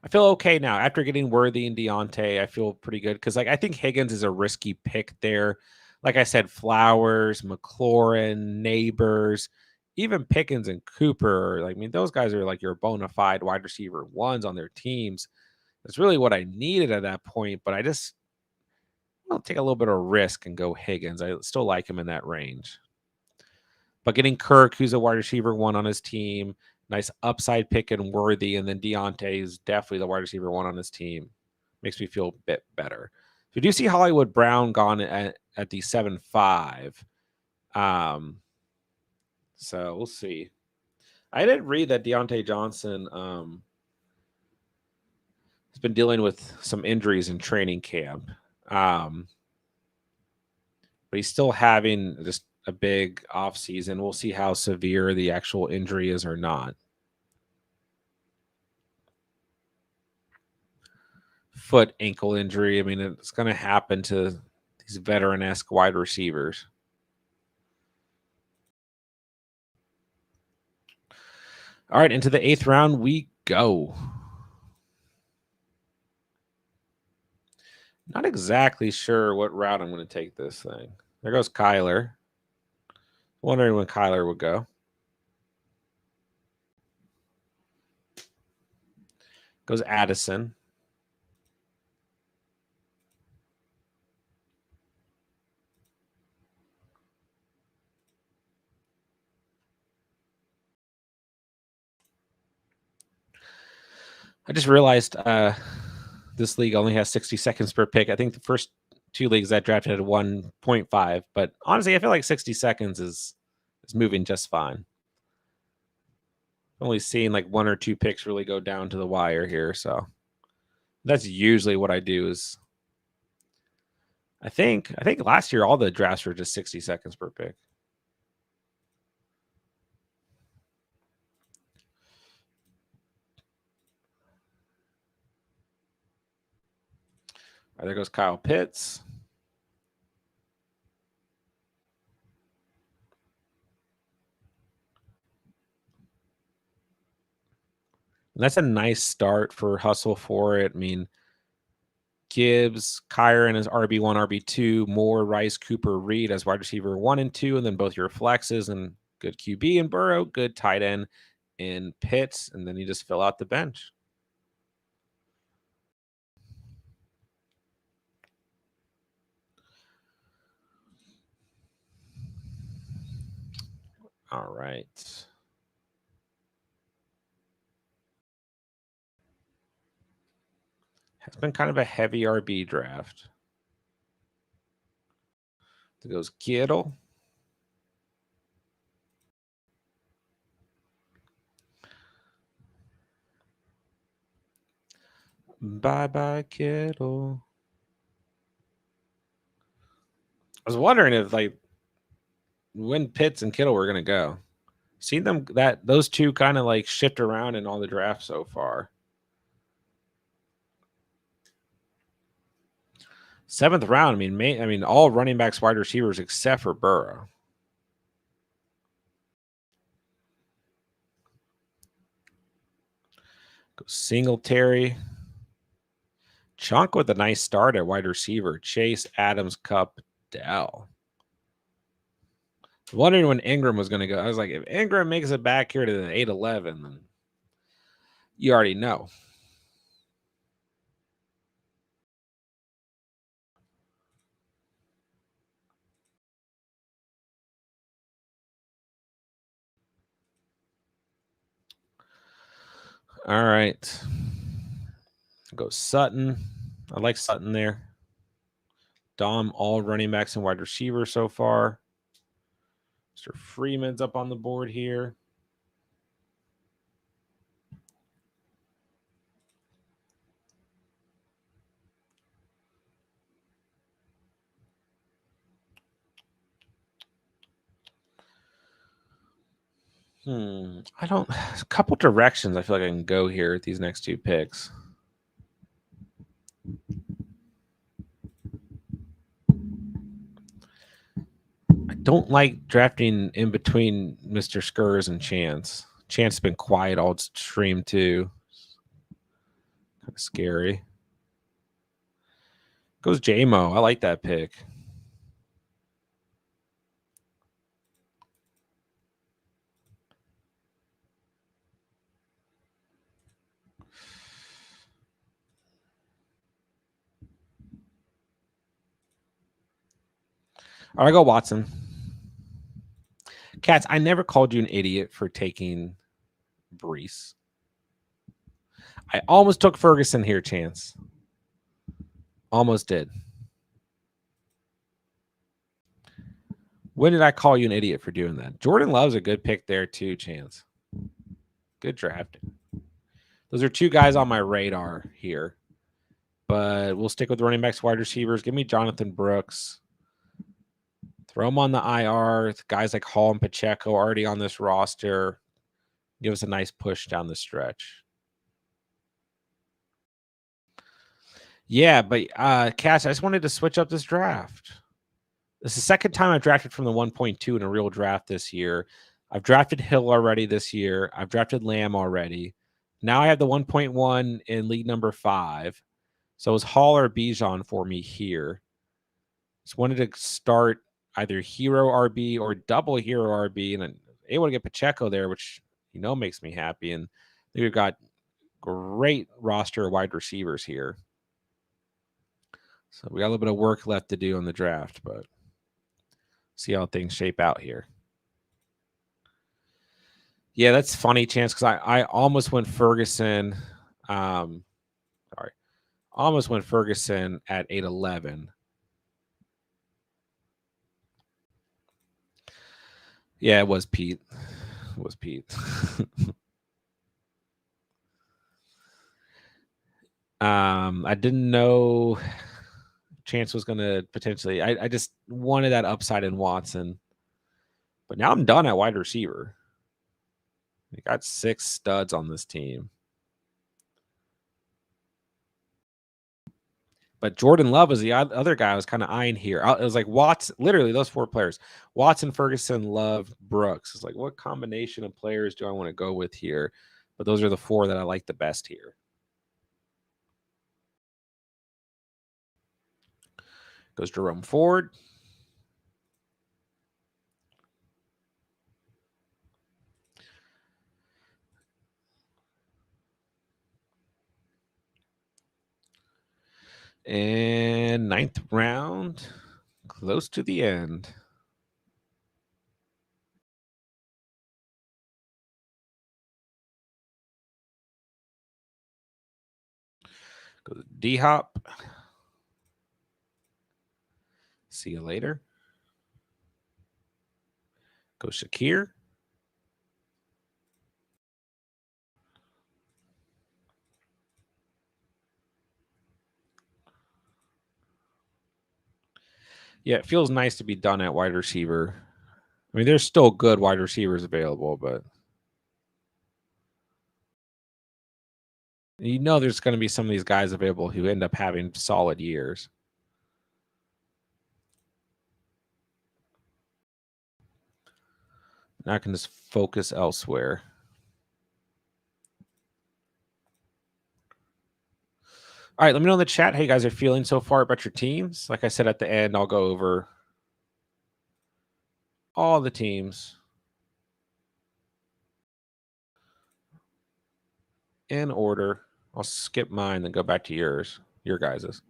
I feel okay now. After getting Worthy and Deontay, I feel pretty good because, like, I think Higgins is a risky pick there. Like I said, Flowers, McLaurin, Neighbors, even Pickens and Cooper. Like, I mean, those guys are like your bona fide wide receiver 1s on their teams. That's really what I needed at that point. But I'll take a little bit of risk and go Higgins. I still like him in that range. But getting Kirk, who's a wide receiver 1 on his team, nice upside pick and Worthy, and then Deontay is definitely the wide receiver 1 on his team. Makes me feel a bit better. So we do see Hollywood Brown gone at the 7-5. So we'll see. I did read that Deontay Johnson has been dealing with some injuries in training camp. But he's still having just a big off season. We'll see how severe the actual injury is or not. Foot ankle injury. I mean, it's going to happen to these veteran-esque wide receivers. All right, into the 8th round we go. Not exactly sure what route I'm going to take this thing. There goes Kyler. Wondering when Kyler would go. Goes Addison. I just realized this league only has 60 seconds per pick. I think the first 2 leagues that drafted at 1.5, but honestly, I feel like 60 seconds is moving just fine. Only seeing like 1 or 2 picks really go down to the wire here, so that's usually what I do. Is I think last year all the drafts were just 60 seconds per pick. All right, there goes Kyle Pitts. And that's a nice start for Hustle for it. I mean, Gibbs, Kyron as RB1, RB2, Moore, Rice, Cooper, Reed as wide receiver 1 and 2, and then both your flexes and good QB and Burrow, good tight end in Pitts, and then you just fill out the bench. All right. It's been kind of a heavy RB draft. There goes Kittle. Bye-bye, Kittle. I was wondering if like when Pitts and Kittle were gonna go. Seen them those two kind of like shift around in all the drafts so far. 7th round. I mean, all running backs, wide receivers except for Burrow. Go Singletary. Chunk with a nice start at wide receiver. Chase, Adams, Cup, Dell. Wondering when Ingram was going to go. I was like, if Ingram makes it back here to the 8-11, then you already know. All right. Go Sutton. I like Sutton there. Dom, all running backs and wide receivers so far. Mr. Freeman's up on the board here. I don't. A couple directions I feel like I can go here with these next 2 picks. I don't like drafting in between Mr. Skurs and Chance. Chance has been quiet all stream too. Kind of scary. Goes JMO. I like that pick. All right, go Watson. Cats, I never called you an idiot for taking Brees. I almost took Ferguson here, Chance. Almost did. When did I call you an idiot for doing that? Jordan Love's a good pick there too, Chance. Good draft. Those are 2 guys on my radar here. But we'll stick with running backs, wide receivers. Give me Jonathan Brooks. Throw him on the IR. Guys like Hall and Pacheco already on this roster. Give us a nice push down the stretch. Yeah, but Cash, I just wanted to switch up this draft. This is the second time I've drafted from the 1.2 in a real draft this year. I've drafted Hill already this year. I've drafted Lamb already. Now I have the 1.1 in league number 5. So it's Hall or Bijan for me here. Just wanted to start either hero RB or double hero RB, and I'm able to get Pacheco there, which makes me happy. And we've got great roster of wide receivers here. So we got a little bit of work left to do in the draft, but see how things shape out here. Yeah, that's funny, Chance, because I almost went Ferguson. Sorry. Almost went Ferguson at 811. Yeah, it was Pete. It was Pete. I didn't know Chance was going to potentially. I just wanted that upside in Watson. But now I'm done at wide receiver. We got 6 studs on this team. But Jordan Love was the other guy I was kind of eyeing here. It was like Watson, literally those 4 players: Watson, Ferguson, Love, Brooks. It's like, what combination of players do I want to go with here? But those are the 4 that I like the best here. Goes Jerome Ford. And 9th round, close to the end. Goes D-Hop. See you later. Goes Shakir. Yeah, it feels nice to be done at wide receiver. I mean, there's still good wide receivers available, but you know there's going to be some of these guys available who end up having solid years. Now I can just focus elsewhere. All right, let me know in the chat how you guys are feeling so far about your teams. Like I said at the end, I'll go over all the teams in order. I'll skip mine and go back to yours, your guys's.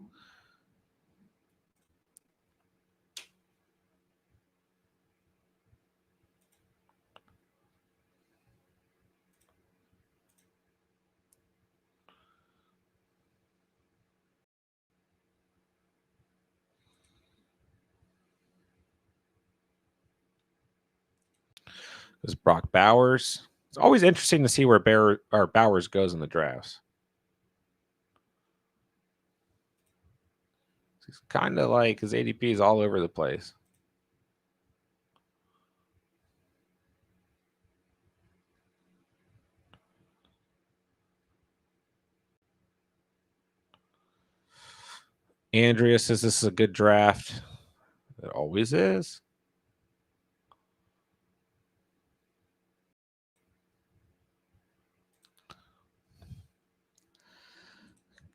This is Brock Bowers. It's always interesting to see where Bowers goes in the drafts. He's kind of like his ADP is all over the place. Andrea says this is a good draft. It always is.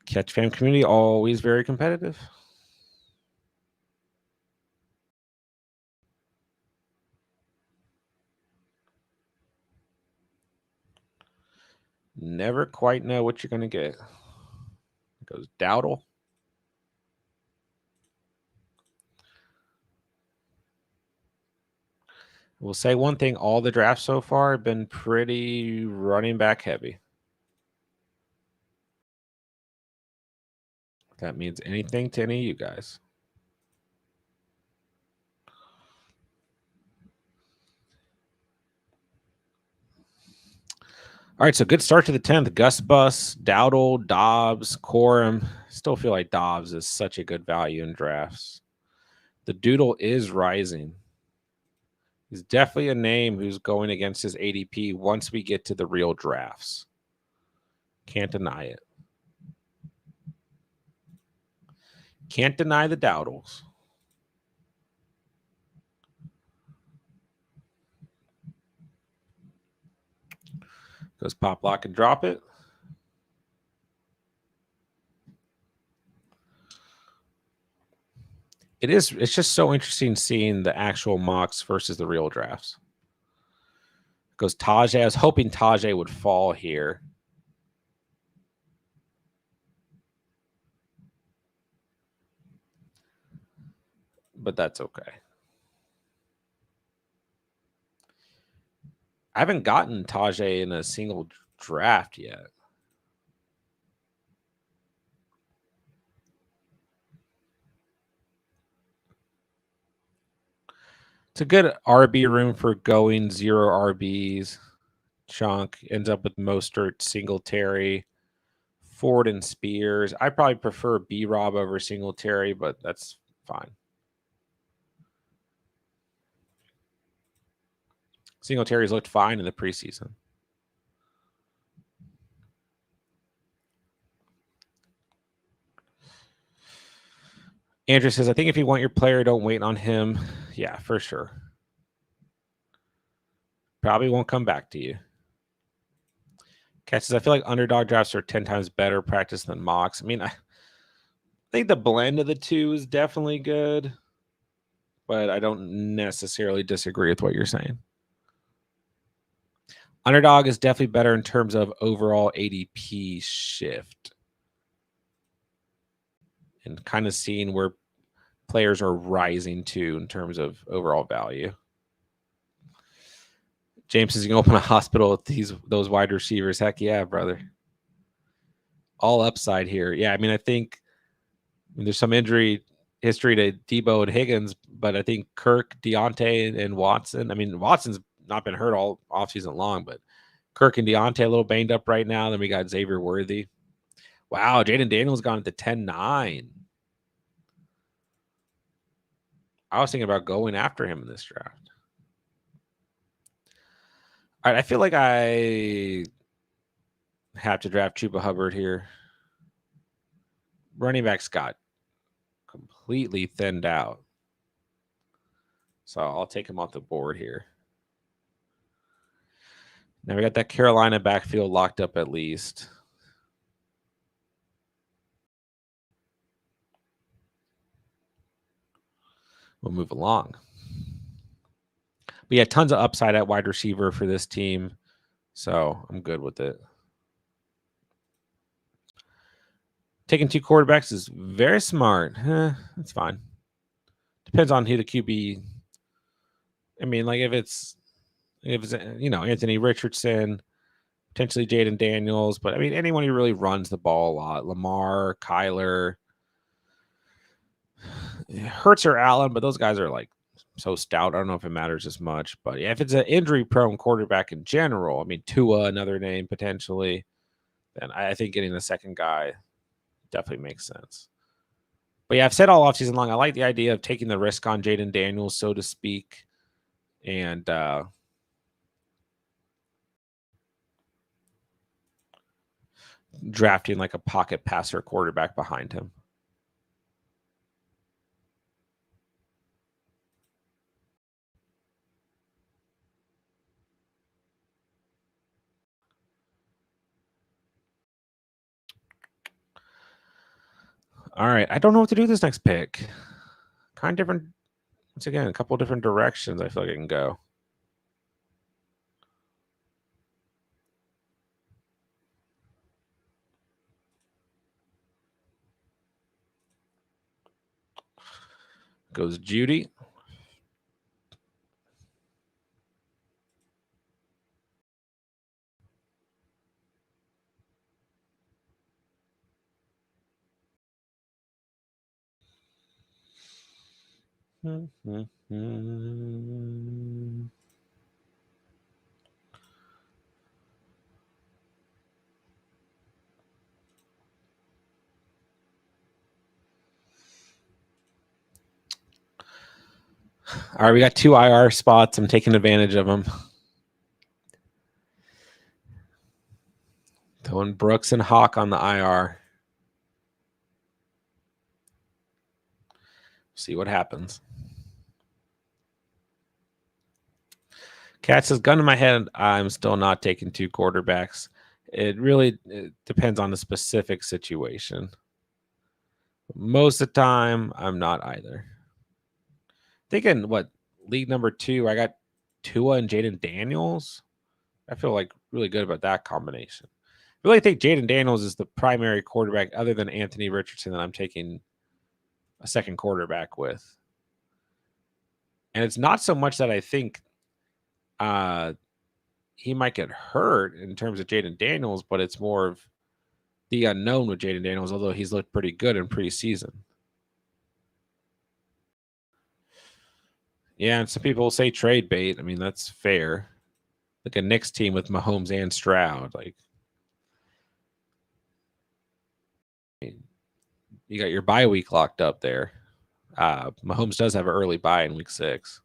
Catch Fam community, always very competitive. Never quite know what you're going to get. It goes Dowdle. We'll say one thing, all the drafts so far have been pretty running back heavy. If that means anything to any of you guys. All right, so good start to the 10th. Gus Bus, Dowdle, Dobbs, Corum. Still feel like Dobbs is such a good value in drafts. The Doodle is rising. He's definitely a name who's going against his ADP once we get to the real drafts. Can't deny it. Can't deny the Dowdles. Goes pop, lock, and drop it. It's just so interesting seeing the actual mocks versus the real drafts. Goes Tajay. I was hoping Tajay would fall here. But that's okay. I haven't gotten Tajay in a single draft yet. It's a good RB room for going 0 RBs. Chunk ends up with Mostert, Singletary, Ford, and Spears. I probably prefer B-Rob over Singletary, but that's fine. Singletary's looked fine in the preseason. Andrew says, I think if you want your player, don't wait on him. Yeah, for sure. Probably won't come back to you. Catches, I feel like underdog drafts are 10 times better practice than mocks. I mean, I think the blend of the two is definitely good, but I don't necessarily disagree with what you're saying. Underdog is definitely better in terms of overall ADP shift and kind of seeing where players are rising to in terms of overall value. James says you can open a hospital with those wide receivers. Heck yeah, brother. All upside here. Yeah, I mean, I think there's some injury history to Debo and Higgins, but I think Kirk, Deontay, and Watson. I mean, Watson's not been hurt all offseason long, but Kirk and Deontay a little banged up right now. Then we got Xavier Worthy. Wow, Jaden Daniels gone at the 10-9. I was thinking about going after him in this draft. All right, I feel like I have to draft Chuba Hubbard here. Running back's got completely thinned out. So I'll take him off the board here. Now we got that Carolina backfield locked up at least. We'll move along. But yeah, tons of upside at wide receiver for this team. So I'm good with it. Taking 2 quarterbacks is very smart. That's fine. Depends on who the QB. I mean, like if it's Anthony Richardson, potentially Jaden Daniels, but I mean anyone who really runs the ball a lot. Lamar, Kyler, Hurts or Allen, but those guys are like so stout. I don't know if it matters as much, but yeah, if it's an injury-prone quarterback in general, I mean Tua, another name potentially, then I think getting the second guy definitely makes sense. But yeah, I've said all offseason long, I like the idea of taking the risk on Jaden Daniels, so to speak, and drafting like a pocket passer quarterback behind him. All right. I don't know what to do with this next pick. Kind of different. Once again, a couple different directions I feel like I can go. Goes Judy. All right, we got 2 IR spots. I'm taking advantage of them. Throwing Brooks and Hawk on the IR. See what happens. Cat says, gun to my head, I'm still not taking 2 quarterbacks. It really depends on the specific situation. Most of the time, I'm not either. Thinking, league number 2, I got Tua and Jaden Daniels. I feel like really good about that combination. I really think Jaden Daniels is the primary quarterback other than Anthony Richardson that I'm taking a second quarterback with. And it's not so much that I think he might get hurt in terms of Jaden Daniels, but it's more of the unknown with Jaden Daniels, although he's looked pretty good in preseason. Yeah, and some people say trade bait. I mean, that's fair. Like a Knicks team with Mahomes and Stroud. Like, you got your bye week locked up there. Mahomes does have an early bye in week 6.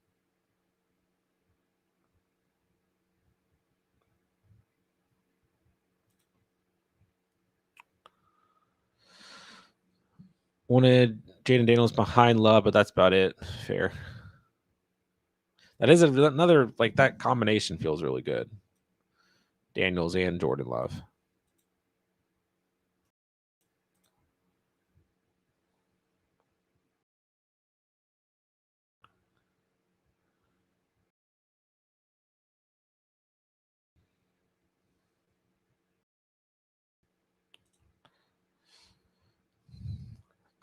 Wanted Jaden Daniels behind Love, but that's about it. Fair. That is another, like, that combination feels really good. Daniels and Jordan Love.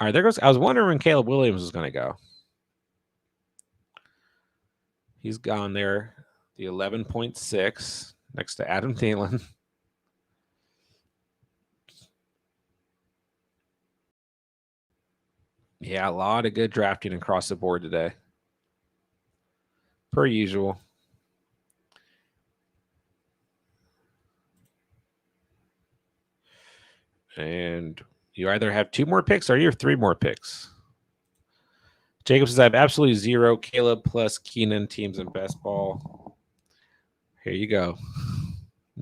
All right, there goes. I was wondering when Caleb Williams was going to go. He's gone there. The 11.6 next to Adam Thielen. Yeah, a lot of good drafting across the board today. Per usual. And you either have 2 more picks or you have 3 more picks. Jacob says, I have absolutely 0 Caleb plus Keenan teams in best ball. Here you go.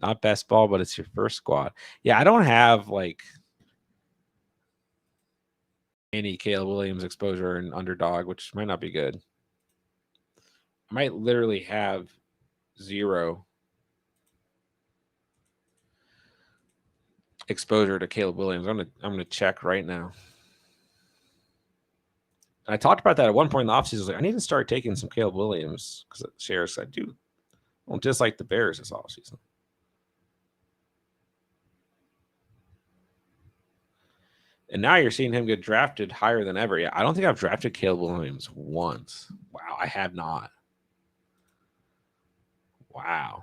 Not best ball, but it's your first squad. Yeah, I don't have like any Caleb Williams exposure in Underdog, which might not be good. I might literally have 0 exposure to Caleb Williams. I'm gonna check right now. I talked about that at one point in the offseason. I was like, I need to start taking some Caleb Williams because shares. I don't dislike the Bears this offseason. And now you're seeing him get drafted higher than ever. Yeah, I don't think I've drafted Caleb Williams once. Wow, I have not. Wow.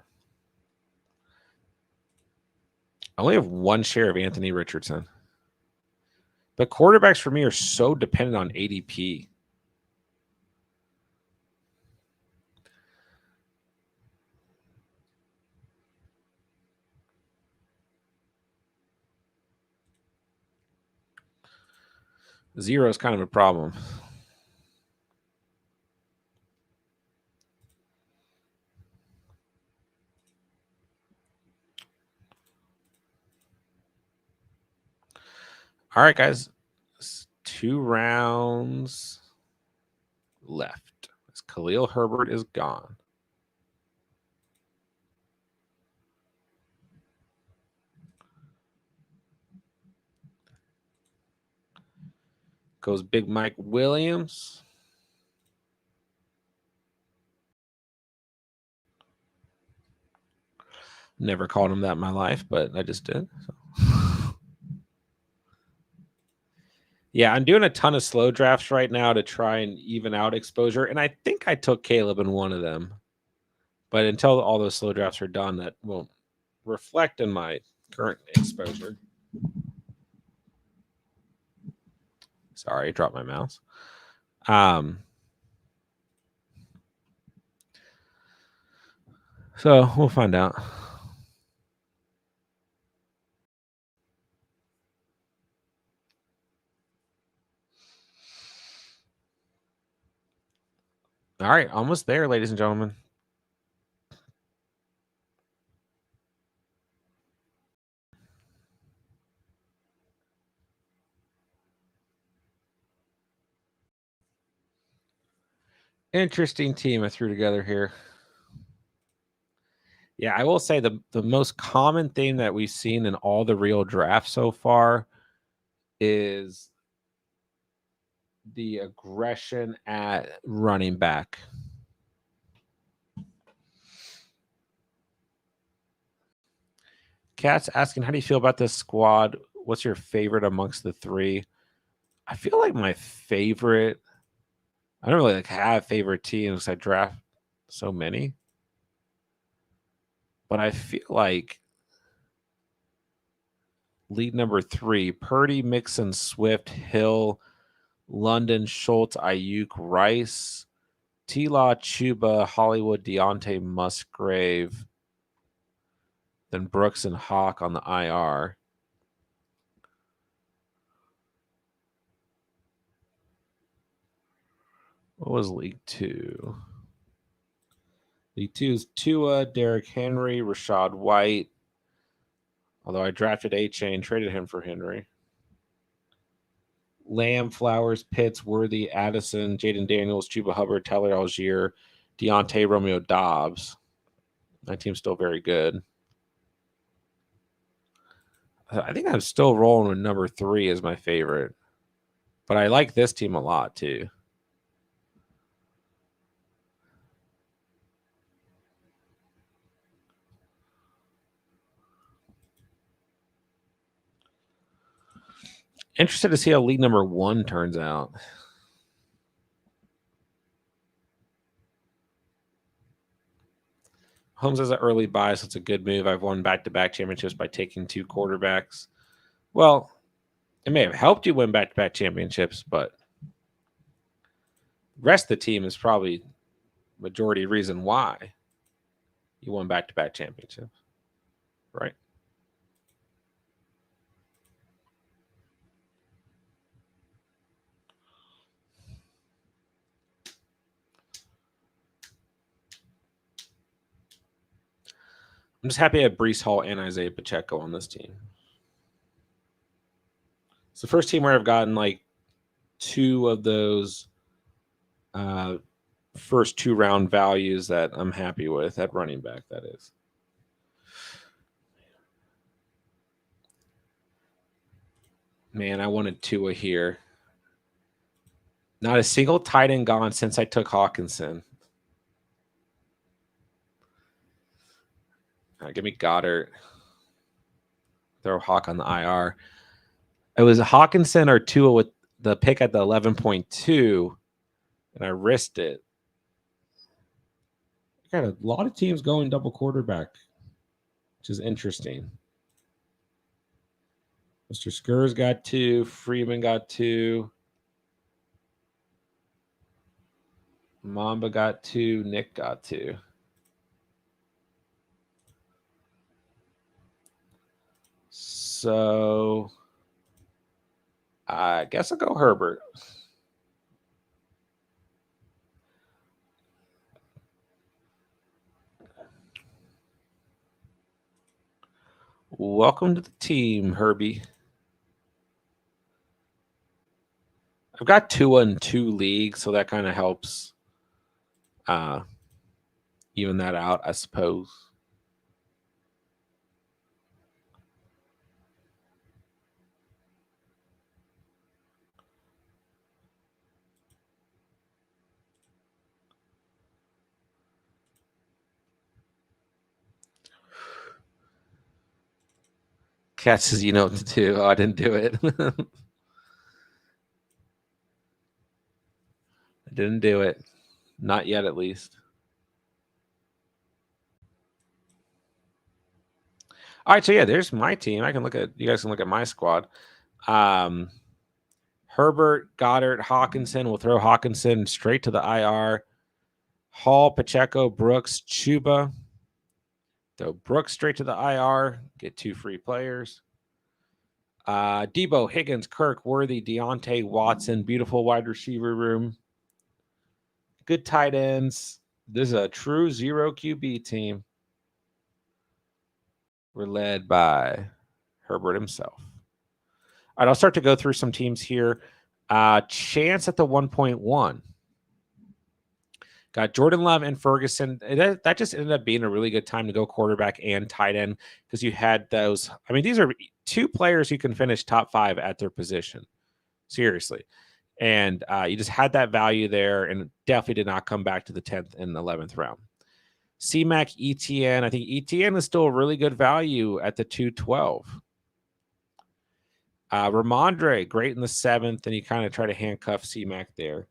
I only have 1 share of Anthony Richardson. But quarterbacks for me are so dependent on ADP. Zero is kind of a problem. All right, guys. 2 rounds left. As Khalil Herbert is gone. Goes Big Mike Williams. Never called him that in my life, but I just did. So. Yeah, I'm doing a ton of slow drafts right now to try and even out exposure. And I think I took Caleb in one of them. But until all those slow drafts are done, that won't reflect in my current exposure. Sorry, I dropped my mouse. So we'll find out. All right, almost there, ladies and gentlemen. Interesting team I threw together here. Yeah, I will say the most common theme that we've seen in all the real drafts so far is the aggression at running back. Cat's asking, how do you feel about this squad? What's your favorite amongst the 3? I feel like my favorite, I don't really have favorite teams. I draft so many. But I feel like lead number 3, Purdy, Mixon, Swift, Hill, London, Schultz, Ayuk, Rice, T-Law, Chuba, Hollywood, Deontay, Musgrave, then Brooks and Hawk on the IR. What was League 2? League 2 is Tua, Derrick Henry, Rashad White. Although I drafted A-Chain, traded him for Henry. Lamb, Flowers, Pitts, Worthy, Addison, Jaden Daniels, Chuba Hubbard, Tyler Algier, Deontay, Romeo Dobbs. My team's still very good. I think I'm still rolling with number 3 as my favorite. But I like this team a lot, too. Interested to see how league number 1 turns out. Holmes has an early buy, so it's a good move. I've won back-to-back championships by taking 2 quarterbacks. Well, it may have helped you win back-to-back championships, but the rest of the team is probably majority reason why you won back-to-back championships, right? I'm just happy I have Breece Hall and Isaiah Pacheco on this team. It's the first team where I've gotten like 2 of those first 2-round values that I'm happy with at running back, that is. Man, I wanted Tua here. Not a single tight end gone since I took Hawkinson. Give me Goddard. Throw Hawk on the IR. It was Hawkinson or Tua with the pick at the 11.2, and I risked it. I got a lot of teams going double quarterback, which is interesting. Mr. Skurs got 2. Freeman got 2. Mamba got 2. Nick got 2. So I guess I'll go Herbert. Welcome to the team, Herbie. I've got 2 in 2 leagues, so that kind of helps even that out, I suppose. Cat says you know what to do. Oh, I didn't do it. I didn't do it. Not yet, at least. All right, so yeah, there's my team. I can look at, you guys can look at my squad. Herbert, Goddard, Hawkinson. We'll throw Hawkinson straight to the IR. Hall, Pacheco, Brooks, Chuba. Throw Brooks straight to the IR. Get 2 free players. Debo, Higgins, Kirk, Worthy, Deontay, Watson. Beautiful wide receiver room. Good tight ends. This is a true 0 QB team. We're led by Herbert himself. All right, I'll start to go through some teams here. Chance at the 1.1. Got Jordan Love and Ferguson. That just ended up being a really good time to go quarterback and tight end because you had those. I mean, these are 2 players who can finish top 5 at their position. Seriously. And you just had that value there and definitely did not come back to the 10th and 11th round. C-Mac, ETN. I think ETN is still a really good value at the 212. Ramondre, great in the 7th, and you kind of try to handcuff C-Mac there.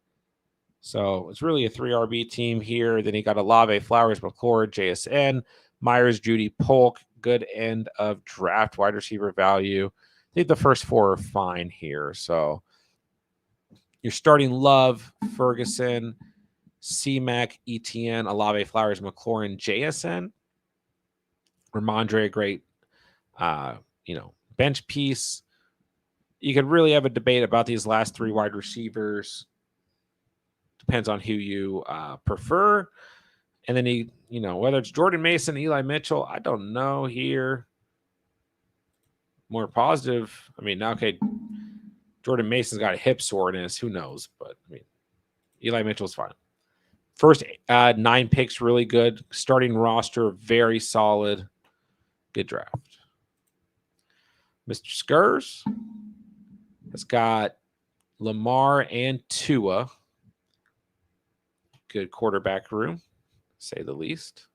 So it's really a 3 RB team here. Then you got Olave, Flowers, McCord, JSN, Myers, Judy, Polk. Good end of draft wide receiver value. I think the first 4 are fine here. So you're starting Love, Ferguson, C-Mac, ETN, Olave, Flowers, McLaurin, JSN. Ramondre, a great, bench piece. You could really have a debate about these last 3 wide receivers. Depends on who you prefer. And then whether it's Jordan Mason, Eli Mitchell, I don't know here. More positive. I mean, okay, Jordan Mason's got a hip soreness. Who knows? But I mean, Eli Mitchell's fine. First 9 picks, really good. Starting roster, very solid. Good draft. Mr. Skurs has got Lamar and Tua. Good quarterback room, say the least.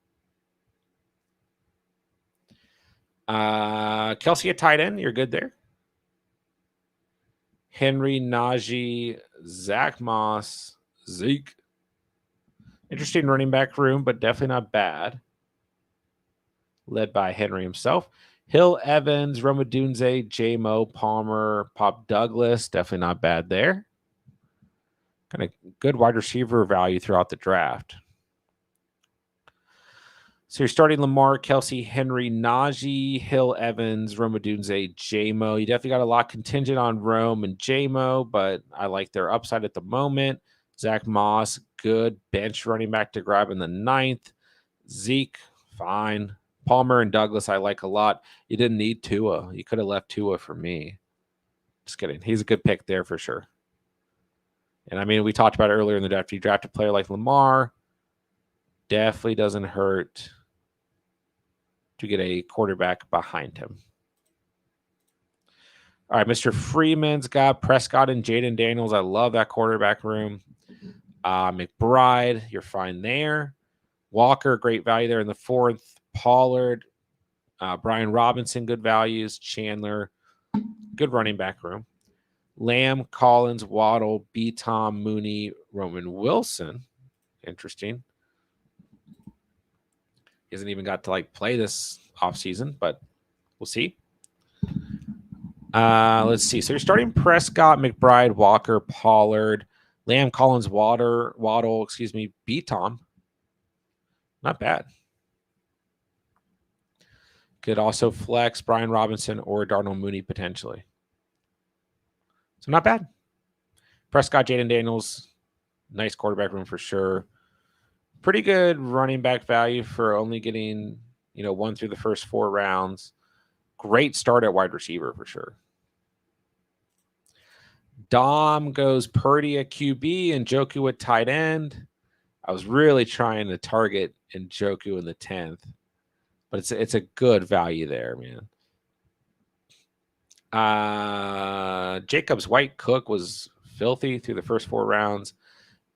Kelsey at tight end, you're good there. Henry, Najee, Zach Moss, Zeke. Interesting running back room, but definitely not bad. Led by Henry himself. Hill, Evans, Romadunze, J-Mo, Palmer, Pop Douglas. Definitely not bad there. Kind of good wide receiver value throughout the draft. So you're starting Lamar, Kelsey, Henry, Najee, Hill, Evans, Romadunze, J-Mo. You definitely got a lot contingent on Rome and J-Mo, but I like their upside at the moment. Zach Moss, good bench running back to grab in the 9th. Zeke, fine. Palmer and Douglas, I like a lot. You didn't need Tua. You could have left Tua for me. Just kidding. He's a good pick there for sure. And I mean, we talked about it earlier in the draft. You draft a player like Lamar, definitely doesn't hurt to get a quarterback behind him. All right, Mr. Freeman's got Prescott and Jaden Daniels. I love that quarterback room. McBride, you're fine there. Walker, great value there in the 4th. Pollard, Brian Robinson, good values. Chandler, good running back room. Lamb, Collins, Waddle, B. Tom, Mooney, Roman Wilson. Interesting. He hasn't even got to play this offseason, but we'll see. Let's see. So you're starting Prescott, McBride, Walker, Pollard, Lamb, Collins, Waddle, B. Tom. Not bad. Could also flex Brian Robinson or Darnell Mooney potentially. So not bad. Prescott, Jaden Daniels, nice quarterback room for sure. Pretty good running back value for only getting, 1 through the first 4 rounds. Great start at wide receiver for sure. Dom goes Purdy at QB and Njoku at tight end. I was really trying to target Njoku in the 10th, but it's a good value there, man. Jacobs, White, Cook was filthy through the first 4 rounds.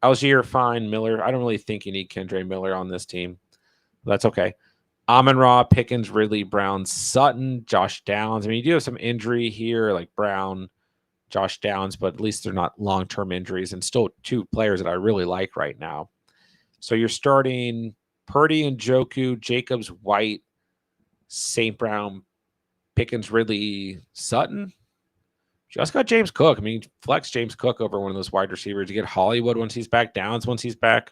Algier, fine. Miller, I don't really think you need Kendre Miller on this team. That's okay. Amon-Ra, Pickens, Ridley, Brown, Sutton, Josh Downs. I mean, you do have some injury here like Brown, Josh Downs, but at least they're not long-term injuries and still 2 players that I really like right now. So you're starting Purdy and Njoku, Jacobs, White, St. Brown, Pickens, Ridley, Sutton. Just got James Cook. I mean, flex James Cook over one of those wide receivers. You get Hollywood once he's back, Downs once he's back.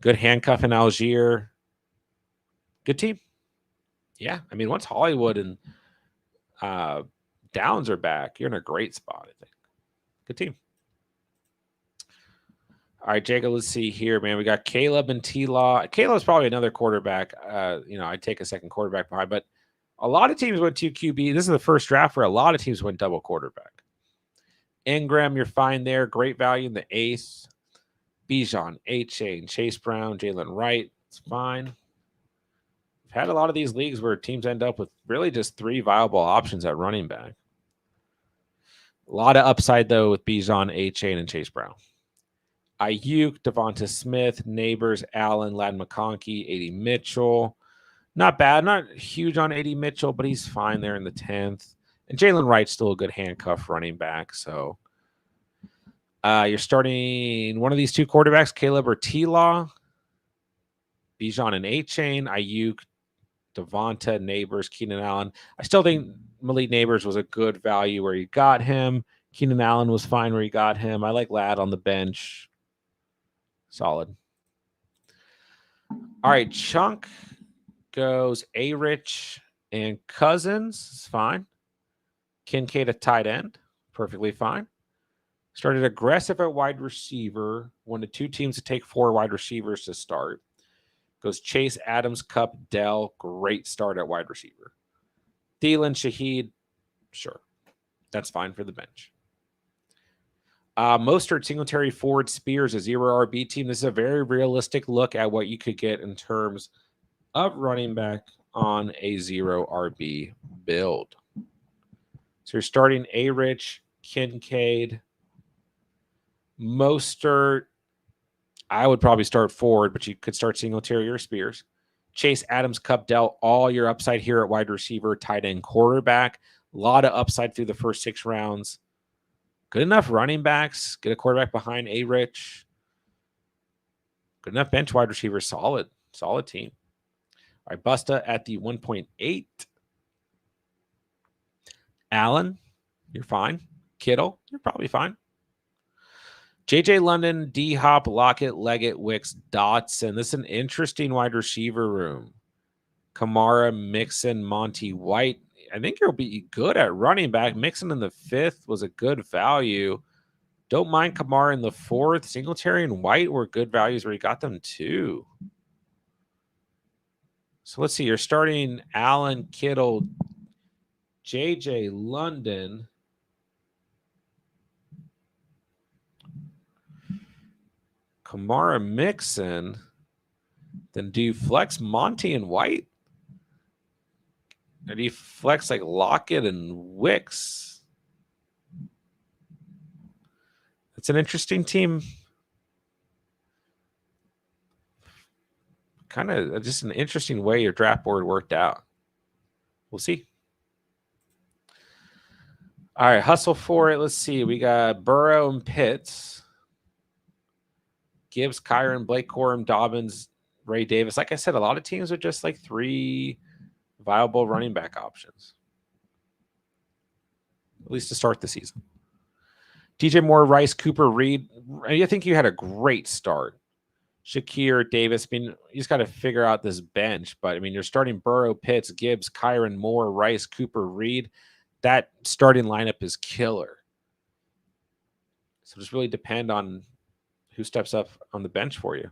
Good handcuff in Algier. Good team. Yeah, I mean, once Hollywood and Downs are back, you're in a great spot, I think. Good team. All right, Jacob, let's see here, man. We got Caleb and T-Law. Caleb's probably another quarterback. I'd take a second quarterback behind, but a lot of teams went 2 QB. This is the first draft where a lot of teams went double quarterback. Ingram, you're fine there. Great value in the 8th. Bijan, A-Chain, Chase Brown, Jalen Wright. It's fine. I've had a lot of these leagues where teams end up with really just 3 viable options at running back. A lot of upside, though, with Bijan, A-Chain, and Chase Brown. Ayuk, Devonta Smith, Neighbors, Allen, Ladd McConkey, A.D. Mitchell. Not bad. Not huge on A.D. Mitchell, but he's fine there in the 10th. And Jalen Wright's still a good handcuff running back. So you're starting one of these 2 quarterbacks, Caleb or T-Law. Bijan and A-Chain, Ayuk, Devonta, Neighbors, Keenan Allen. I still think Malik Neighbors was a good value where you got him. Keenan Allen was fine where you got him. I like Ladd on the bench. Solid. All right, Chunk goes A-Rich and Cousins. It's fine. Kincaid at tight end. Perfectly fine. Started aggressive at wide receiver. One of two teams to take 4 wide receivers to start. Goes Chase, Adams, Cup, Dell. Great start at wide receiver. Thielen, Shaheed. Sure. That's fine for the bench. Mostert, Singletary, Ford, Spears, a 0 RB team. This is a very realistic look at what you could get in terms of running back on a 0 RB build. So you're starting A-Rich, Kincaid, Mostert. I would probably start Ford, but you could start Singletary or Spears. Chase, Adams, Cup, Dell, all your upside here at wide receiver, tight end, quarterback. A lot of upside through the first 6 rounds. Good enough running backs. Get a quarterback behind A-Rich. Good enough bench wide receiver. Solid team. All right, Busta at the 1.8. Allen, you're fine. Kittle, you're probably fine. JJ London, D-Hop, Lockett, Leggett, Wicks, Dotson. This is an interesting wide receiver room. Kamara, Mixon, Monty White. I think you'll be good at running back. Mixon in the 5th was a good value. Don't mind Kamara in the 4th. Singletary and White were good values where you got them too. So let's see. You're starting Allen, Kittle, JJ London. Kamara, Mixon. Then do you flex Monty and White? Or do you flex like Lockett and Wicks? It's an interesting team. Kind of just an interesting way your draft board worked out. We'll see. All right, hustle for it. Let's see. We got Burrow and Pitts. Gibbs, Kyron, Blake Corum, Dobbins, Ray Davis. Like I said, a lot of teams are just like 3 viable running back options, at least to start the season. DJ Moore, Rice, Cooper, Reed. I think you had a great start. Shakir, Davis. I mean, you just got to figure out this bench. But, I mean, you're starting Burrow, Pitts, Gibbs, Kyron, Moore, Rice, Cooper, Reed. That starting lineup is killer. So just really depend on who steps up on the bench for you.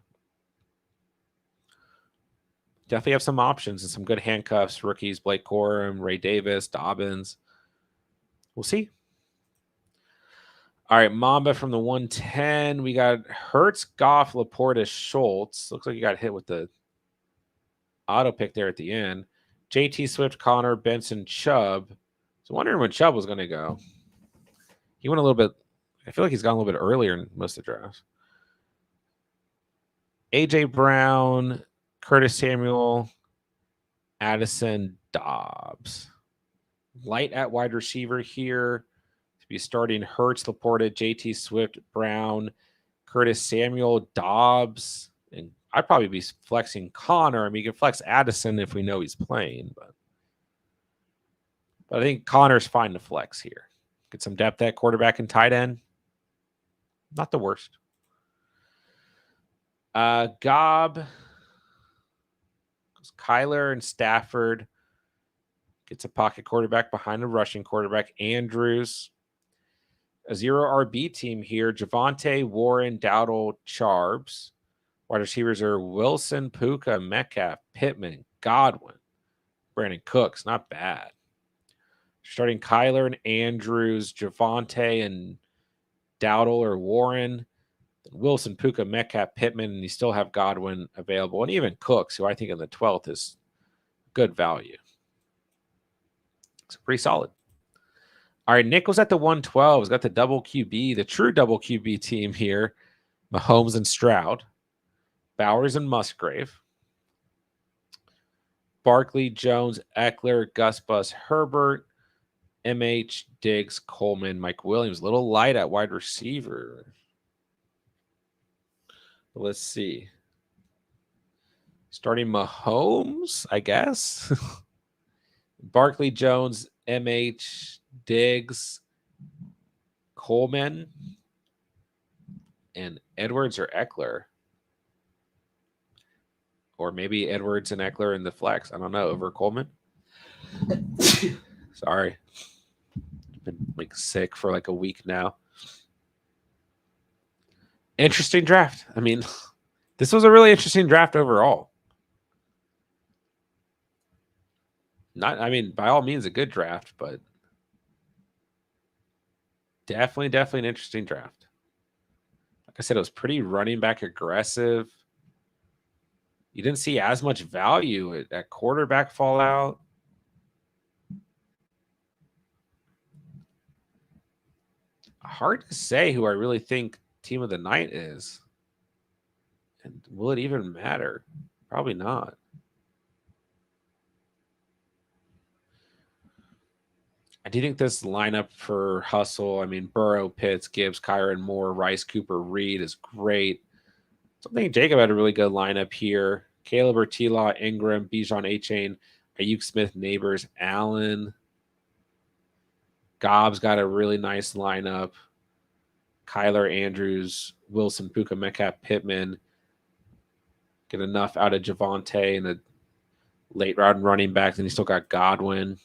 Definitely have some options and some good handcuffs. Rookies, Blake Corum, Ray Davis, Dobbins. We'll see. All right, Mamba from the 110. We got Hurts, Goff, Laporta, Schultz. Looks like you got hit with the auto pick there at the end. JT, Swift, Connor, Benson, Chubb. So wondering when Chubb was going to go. He went a little bit. I feel like he's gone a little bit earlier in most of the drafts. AJ Brown, Curtis Samuel, Addison, Dobbs. Light at wide receiver here. To be starting Hurts, Laporta, JT Swift, Brown, Curtis Samuel, Dobbs. And I'd probably be flexing Connor. I mean, you can flex Addison if we know he's playing. But I think Connor's fine to flex here. Get some depth at quarterback and tight end. Not the worst. Gobb. Kyler and Stafford. Gets a pocket quarterback behind a rushing quarterback. Andrews. A 0 RB team here. Javonte, Warren, Dowdle, Charbs. Wide receivers are Wilson, Puka, Metcalf, Pittman, Godwin, Brandon Cooks. Not bad. Starting Kyler and Andrews, Javonte and Dowdle or Warren. Wilson, Puka, Metcalf, Pittman, and you still have Godwin available. And even Cooks, who I think in the 12th is good value. It's pretty solid. All right, Nick was at the 112. He's got the double QB, the true double QB team here. Mahomes and Stroud. Bowers and Musgrave. Barkley, Jones, Eckler, Gus Bus, Herbert, MH, Diggs, Coleman, Mike Williams. A little light at wide receiver. Let's see. Starting Mahomes, I guess. Barkley, Jones, MH, Diggs, Coleman, and Edwards or Eckler. Or maybe Edwards and Eckler in the flex. I don't know. Over Coleman. Sorry. Been like sick for like a week now. Interesting draft. I mean, this was a really interesting draft overall. I mean, by all means, a good draft, but definitely an interesting draft. Like I said, it was pretty running back aggressive. You didn't see as much value at quarterback fallout. Hard to say who I really think team of the night is. And will it even matter? Probably not. I do think this lineup for Hustle, I mean, Burrow, Pitts, Gibbs, Kyron Moore, Rice, Cooper, Reed is great. So I think Jacob had a really good lineup here. Caleb or T-Law, Ingram, Bijan, A-Chain, Ayuk Smith, Neighbors, Allen. Gobb's got a really nice lineup. Kyler, Andrews, Wilson, Puka, Metcalf, Pittman. Get enough out of Javonte and the late round running back. Then you still got Godwin.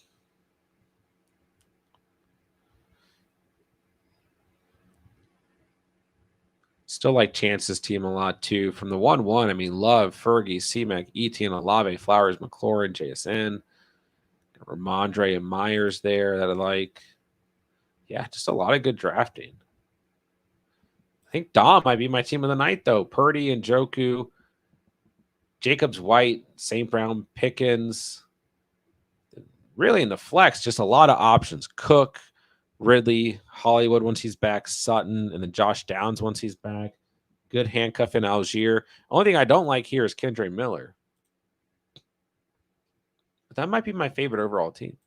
Still like Chance's team a lot too. From the 1-1, I mean, Love, Fergie, C-Mac, Etienne, Olave, Flowers, McLaurin, JSN, Ramondre and Myers there that I like. Yeah, just a lot of good drafting. I think Dom might be my team of the night, though. Purdy and Njoku, Jacobs White, St. Brown, Pickens. Really in the flex, just a lot of options. Cook, Ridley, Hollywood once he's back, Sutton, and then Josh Downs once he's back. Good handcuff in Algier. Only thing I don't like here is Kendre Miller. But that might be my favorite overall team.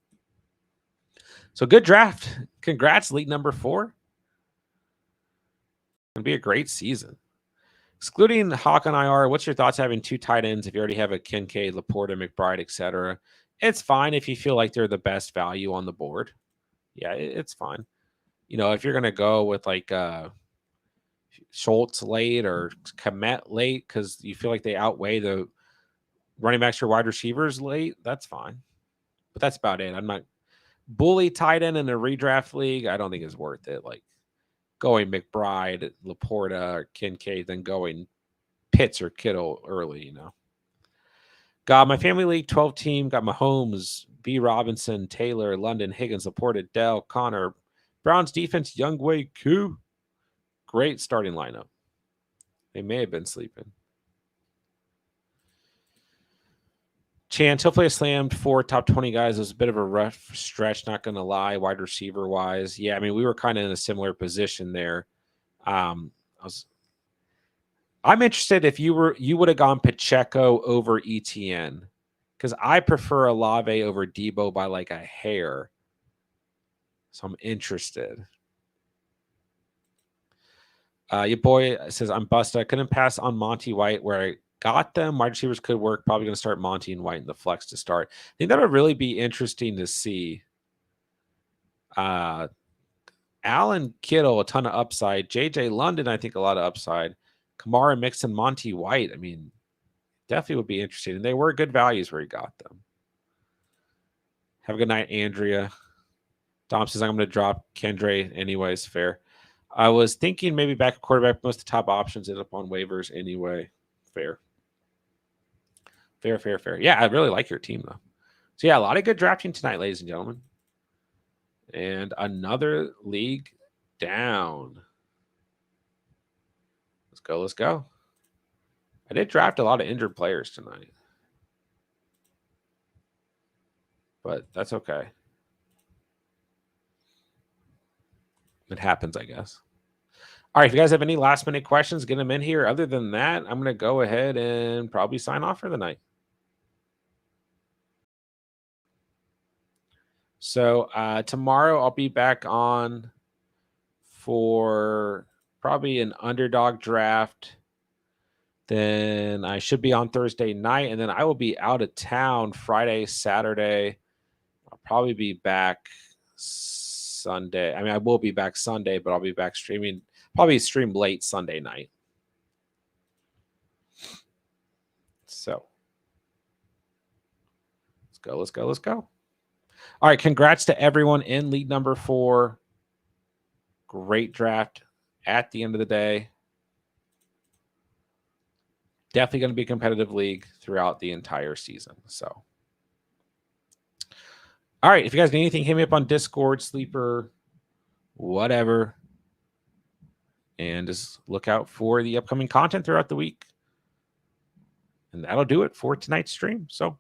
So good draft. Congrats, league number 4. It'll be a great season. Excluding Hawk on IR, what's your thoughts having 2 tight ends if you already have a Kincaid, Laporta, McBride, etc.? It's fine if you feel like they're the best value on the board. Yeah, it's fine. You know, if you're going to go with like Schultz late or Komet late because you feel like they outweigh the running backs or wide receivers late, that's fine. But that's about it. I'm not bully tight end in a redraft league. I don't think it's worth it. Like going McBride, Laporta, or Kincaid, then going Pitts or Kittle early, you know. Got my family league 12 team. Got Mahomes, B. Robinson, Taylor, London, Higgins, Laporta, Dell, Connor. Browns defense, Younghoe Koo. Great starting lineup. They may have been sleeping. Chance, hopefully I slammed 4 top 20 guys. It was a bit of a rough stretch, not going to lie, wide receiver wise. Yeah, I mean, we were kind of in a similar position there. I'm interested if you would have gone Pacheco over ETN because I prefer Olave over Debo by like a hair. So I'm interested. Your boy says, I'm busted. I couldn't pass on Monty White where I got them. Wide receivers could work. Probably going to start Monty and White in the flex to start. I think that would really be interesting to see. Allen Kittle, a ton of upside. JJ London, I think a lot of upside. Kamara, Mixon, Monty White. I mean, definitely would be interesting. And they were good values where he got them. Have a good night, Andrea. Dom says, I'm going to drop Kendre anyways. Fair. I was thinking maybe back at quarterback. Most of the top options end up on waivers anyway. Fair. Yeah, I really like your team, though. So, yeah, a lot of good drafting tonight, ladies and gentlemen. And another league down. Let's go. I did draft a lot of injured players tonight. But that's okay. It happens, I guess. All right, if you guys have any last-minute questions, get them in here. Other than that, I'm going to go ahead and probably sign off for the night. So tomorrow I'll be back on for probably an underdog draft. Then I should be on Thursday night, and then I will be out of town Friday, Saturday. I'll probably be back Sunday. I mean, I will be back Sunday, but I'll be back streaming. Probably stream late Sunday night. So go. Let's go. Let's go. All right. Congrats to everyone in lead number 4. Great draft at the end of the day. Definitely going to be a competitive league throughout the entire season. So, all right. If you guys need anything, hit me up on Discord, Sleeper, whatever. And just look out for the upcoming content throughout the week. And that'll do it for tonight's stream. So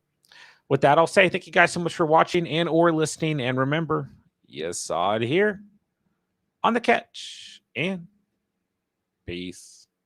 with that, I'll say thank you guys so much for watching and or listening. And remember, you saw it here on The Catch. And peace.